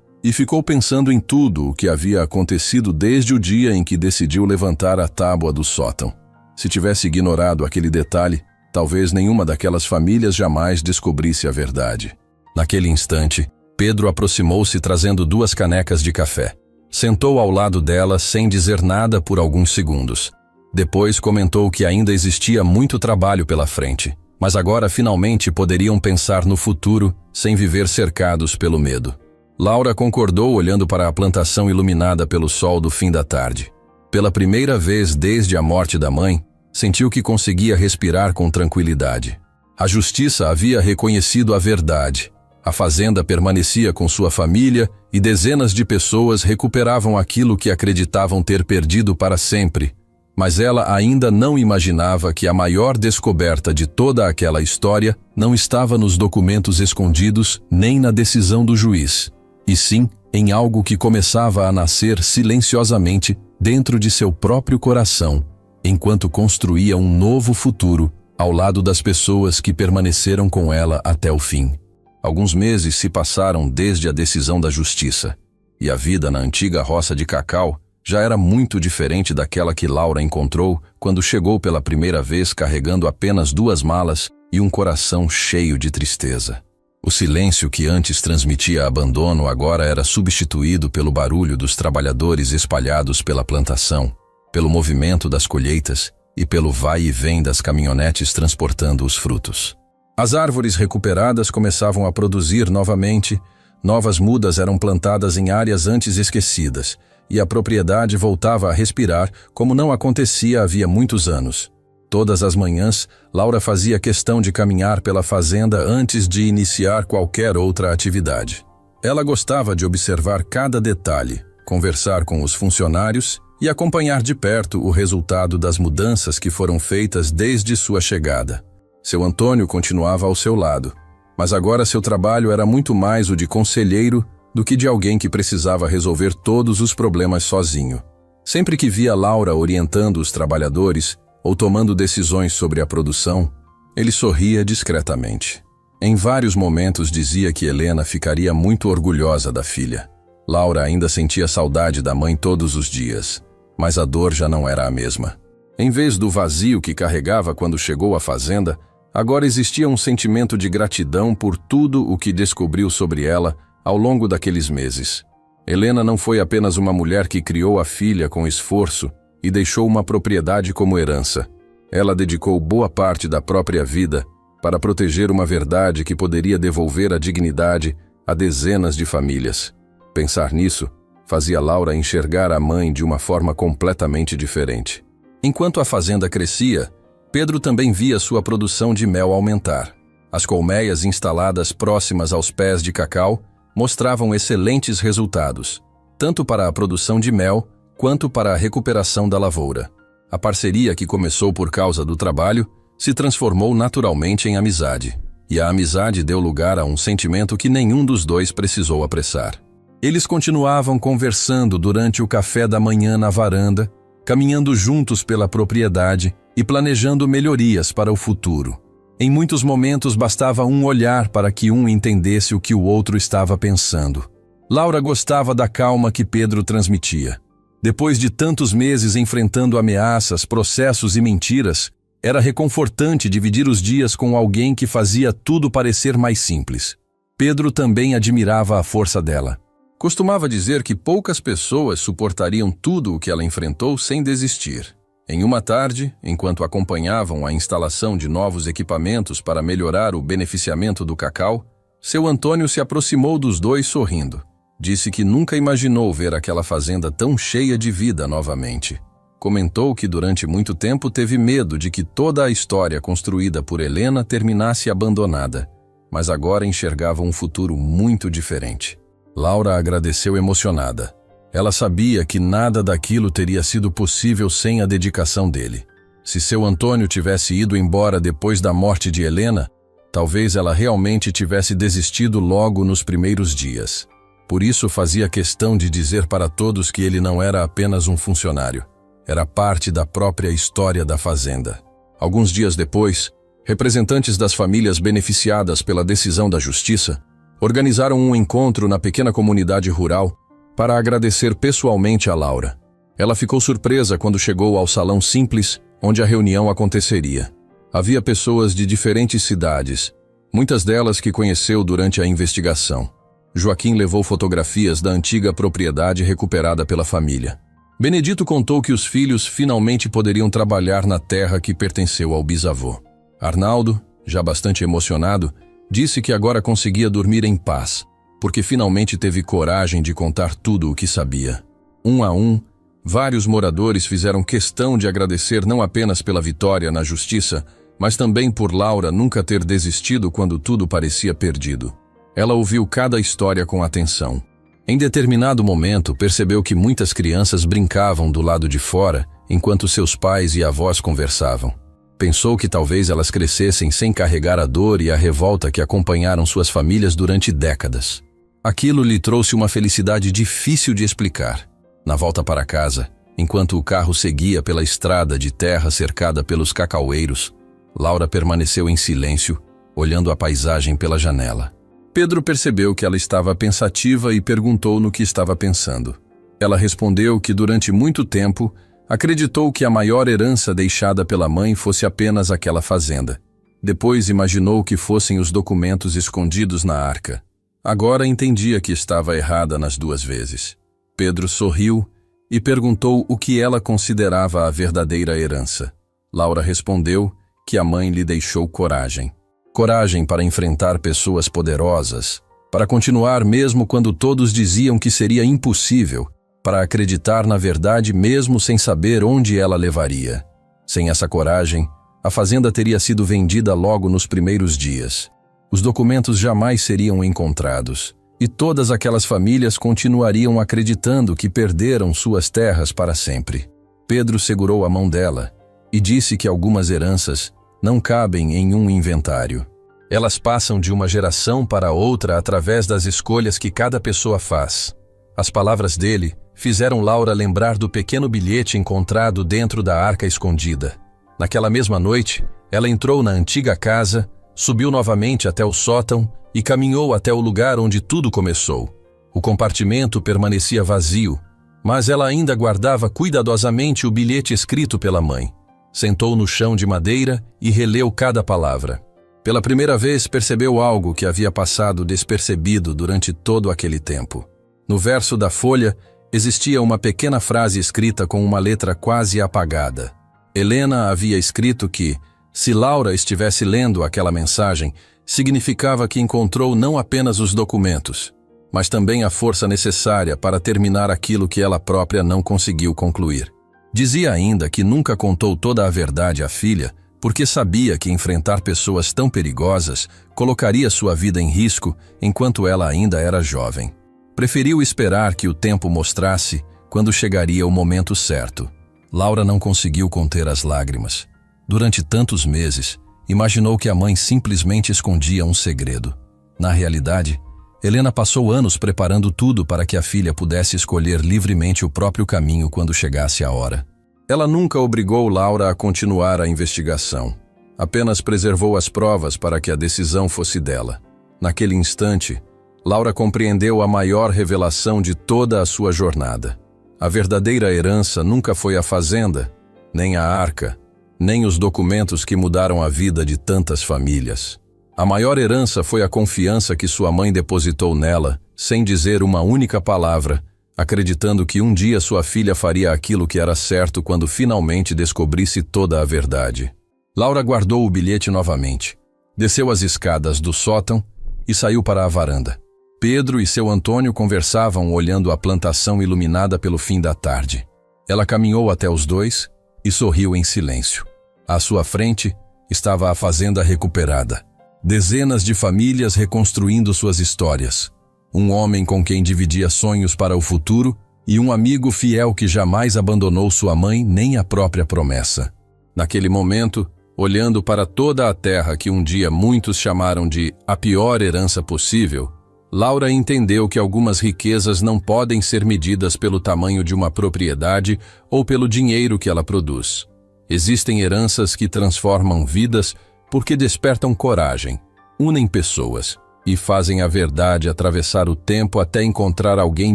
e ficou pensando em tudo o que havia acontecido desde o dia em que decidiu levantar a tábua do sótão. Se tivesse ignorado aquele detalhe, talvez nenhuma daquelas famílias jamais descobrisse a verdade. Naquele instante, Pedro aproximou-se trazendo 2 canecas de café. Sentou ao lado dela sem dizer nada por alguns segundos. Depois comentou que ainda existia muito trabalho pela frente, mas agora finalmente poderiam pensar no futuro sem viver cercados pelo medo. Laura concordou olhando para a plantação iluminada pelo sol do fim da tarde. Pela primeira vez desde a morte da mãe, sentiu que conseguia respirar com tranquilidade. A justiça havia reconhecido a verdade. A fazenda permanecia com sua família e dezenas de pessoas recuperavam aquilo que acreditavam ter perdido para sempre. Mas ela ainda não imaginava que a maior descoberta de toda aquela história não estava nos documentos escondidos nem na decisão do juiz, e sim em algo que começava a nascer silenciosamente dentro de seu próprio coração, enquanto construía um novo futuro ao lado das pessoas que permaneceram com ela até o fim. Alguns meses se passaram desde a decisão da justiça, e a vida na antiga roça de cacau já era muito diferente daquela que Laura encontrou quando chegou pela primeira vez carregando apenas 2 malas e um coração cheio de tristeza. O silêncio que antes transmitia abandono agora era substituído pelo barulho dos trabalhadores espalhados pela plantação, pelo movimento das colheitas e pelo vai e vem das caminhonetes transportando os frutos. As árvores recuperadas começavam a produzir novamente, novas mudas eram plantadas em áreas antes esquecidas, e a propriedade voltava a respirar como não acontecia havia muitos anos. Todas as manhãs, Laura fazia questão de caminhar pela fazenda antes de iniciar qualquer outra atividade. Ela gostava de observar cada detalhe, conversar com os funcionários e acompanhar de perto o resultado das mudanças que foram feitas desde sua chegada. Seu Antônio continuava ao seu lado, mas agora seu trabalho era muito mais o de conselheiro do que de alguém que precisava resolver todos os problemas sozinho. Sempre que via Laura orientando os trabalhadores ou tomando decisões sobre a produção, ele sorria discretamente. Em vários momentos dizia que Helena ficaria muito orgulhosa da filha. Laura ainda sentia saudade da mãe todos os dias, mas a dor já não era a mesma. Em vez do vazio que carregava quando chegou à fazenda, agora existia um sentimento de gratidão por tudo o que descobriu sobre ela ao longo daqueles meses. Helena não foi apenas uma mulher que criou a filha com esforço, e deixou uma propriedade como herança. Ela dedicou boa parte da própria vida para proteger uma verdade que poderia devolver a dignidade a dezenas de famílias. Pensar nisso fazia Laura enxergar a mãe de uma forma completamente diferente. Enquanto a fazenda crescia, Pedro também via sua produção de mel aumentar. As colmeias instaladas próximas aos pés de cacau mostravam excelentes resultados, tanto para a produção de mel quanto para a recuperação da lavoura. A parceria que começou por causa do trabalho se transformou naturalmente em amizade, e a amizade deu lugar a um sentimento que nenhum dos dois precisou apressar. Eles continuavam conversando durante o café da manhã na varanda, caminhando juntos pela propriedade e planejando melhorias para o futuro. Em muitos momentos bastava um olhar para que um entendesse o que o outro estava pensando. Laura gostava da calma que Pedro transmitia. Depois de tantos meses enfrentando ameaças, processos e mentiras, era reconfortante dividir os dias com alguém que fazia tudo parecer mais simples. Pedro também admirava a força dela. Costumava dizer que poucas pessoas suportariam tudo o que ela enfrentou sem desistir. Em uma tarde, enquanto acompanhavam a instalação de novos equipamentos para melhorar o beneficiamento do cacau, seu Antônio se aproximou dos dois sorrindo. Disse que nunca imaginou ver aquela fazenda tão cheia de vida novamente. Comentou que durante muito tempo teve medo de que toda a história construída por Helena terminasse abandonada, mas agora enxergava um futuro muito diferente. Laura agradeceu emocionada. Ela sabia que nada daquilo teria sido possível sem a dedicação dele. Se seu Antônio tivesse ido embora depois da morte de Helena, talvez ela realmente tivesse desistido logo nos primeiros dias. Por isso fazia questão de dizer para todos que ele não era apenas um funcionário. Era parte da própria história da fazenda. Alguns dias depois, representantes das famílias beneficiadas pela decisão da justiça organizaram um encontro na pequena comunidade rural para agradecer pessoalmente a Laura. Ela ficou surpresa quando chegou ao salão simples onde a reunião aconteceria. Havia pessoas de diferentes cidades, muitas delas que conheceu durante a investigação. Joaquim levou fotografias da antiga propriedade recuperada pela família. Benedito contou que os filhos finalmente poderiam trabalhar na terra que pertenceu ao bisavô. Arnaldo, já bastante emocionado, disse que agora conseguia dormir em paz, porque finalmente teve coragem de contar tudo o que sabia. Um a um, vários moradores fizeram questão de agradecer não apenas pela vitória na justiça, mas também por Laura nunca ter desistido quando tudo parecia perdido. Ela ouviu cada história com atenção. Em determinado momento, percebeu que muitas crianças brincavam do lado de fora enquanto seus pais e avós conversavam. Pensou que talvez elas crescessem sem carregar a dor e a revolta que acompanharam suas famílias durante décadas. Aquilo lhe trouxe uma felicidade difícil de explicar. Na volta para casa, enquanto o carro seguia pela estrada de terra cercada pelos cacaueiros, Laura permaneceu em silêncio, olhando a paisagem pela janela. Pedro percebeu que ela estava pensativa e perguntou no que estava pensando. Ela respondeu que durante muito tempo acreditou que a maior herança deixada pela mãe fosse apenas aquela fazenda. Depois imaginou que fossem os documentos escondidos na arca. Agora entendia que estava errada nas duas vezes. Pedro sorriu e perguntou o que ela considerava a verdadeira herança. Laura respondeu que a mãe lhe deixou coragem. Coragem para enfrentar pessoas poderosas, para continuar mesmo quando todos diziam que seria impossível, para acreditar na verdade mesmo sem saber onde ela levaria. Sem essa coragem, a fazenda teria sido vendida logo nos primeiros dias. Os documentos jamais seriam encontrados, e todas aquelas famílias continuariam acreditando que perderam suas terras para sempre. Pedro segurou a mão dela e disse que algumas heranças não cabem em um inventário. Elas passam de uma geração para outra através das escolhas que cada pessoa faz. As palavras dele fizeram Laura lembrar do pequeno bilhete encontrado dentro da arca escondida. Naquela mesma noite, ela entrou na antiga casa, subiu novamente até o sótão e caminhou até o lugar onde tudo começou. O compartimento permanecia vazio, mas ela ainda guardava cuidadosamente o bilhete escrito pela mãe. Sentou no chão de madeira e releu cada palavra. Pela primeira vez percebeu algo que havia passado despercebido durante todo aquele tempo. No verso da folha, Existia uma pequena frase escrita com uma letra quase apagada. Helena havia escrito que, se Laura estivesse lendo aquela mensagem, significava que encontrou não apenas os documentos, mas também a força necessária para terminar aquilo que ela própria não conseguiu concluir. Dizia ainda que nunca contou toda a verdade à filha, porque sabia que enfrentar pessoas tão perigosas colocaria sua vida em risco enquanto ela ainda era jovem. Preferiu esperar que o tempo mostrasse quando chegaria o momento certo. Laura não conseguiu conter as lágrimas. Durante tantos meses, imaginou que a mãe simplesmente escondia um segredo. Na realidade, Helena passou anos preparando tudo para que a filha pudesse escolher livremente o próprio caminho quando chegasse a hora. Ela nunca obrigou Laura a continuar a investigação. Apenas preservou as provas para que a decisão fosse dela. Naquele instante, Laura compreendeu a maior revelação de toda a sua jornada. A verdadeira herança nunca foi a fazenda, nem a arca, nem os documentos que mudaram a vida de tantas famílias. A maior herança foi a confiança que sua mãe depositou nela, sem dizer uma única palavra, acreditando que um dia sua filha faria aquilo que era certo quando finalmente descobrisse toda a verdade. Laura guardou o bilhete novamente, desceu as escadas do sótão e saiu para a varanda. Pedro e seu Antônio conversavam olhando a plantação iluminada pelo fim da tarde. Ela caminhou até os dois e sorriu em silêncio. À sua frente estava a fazenda recuperada. Dezenas de famílias reconstruindo suas histórias. Um homem com quem dividia sonhos para o futuro e um amigo fiel que jamais abandonou sua mãe nem a própria promessa. Naquele momento, olhando para toda a terra que um dia muitos chamaram de a pior herança possível, Laura entendeu que algumas riquezas não podem ser medidas pelo tamanho de uma propriedade ou pelo dinheiro que ela produz. Existem heranças que transformam vidas porque despertam coragem, unem pessoas e fazem a verdade atravessar o tempo até encontrar alguém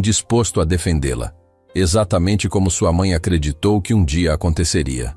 disposto a defendê-la, exatamente como sua mãe acreditou que um dia aconteceria.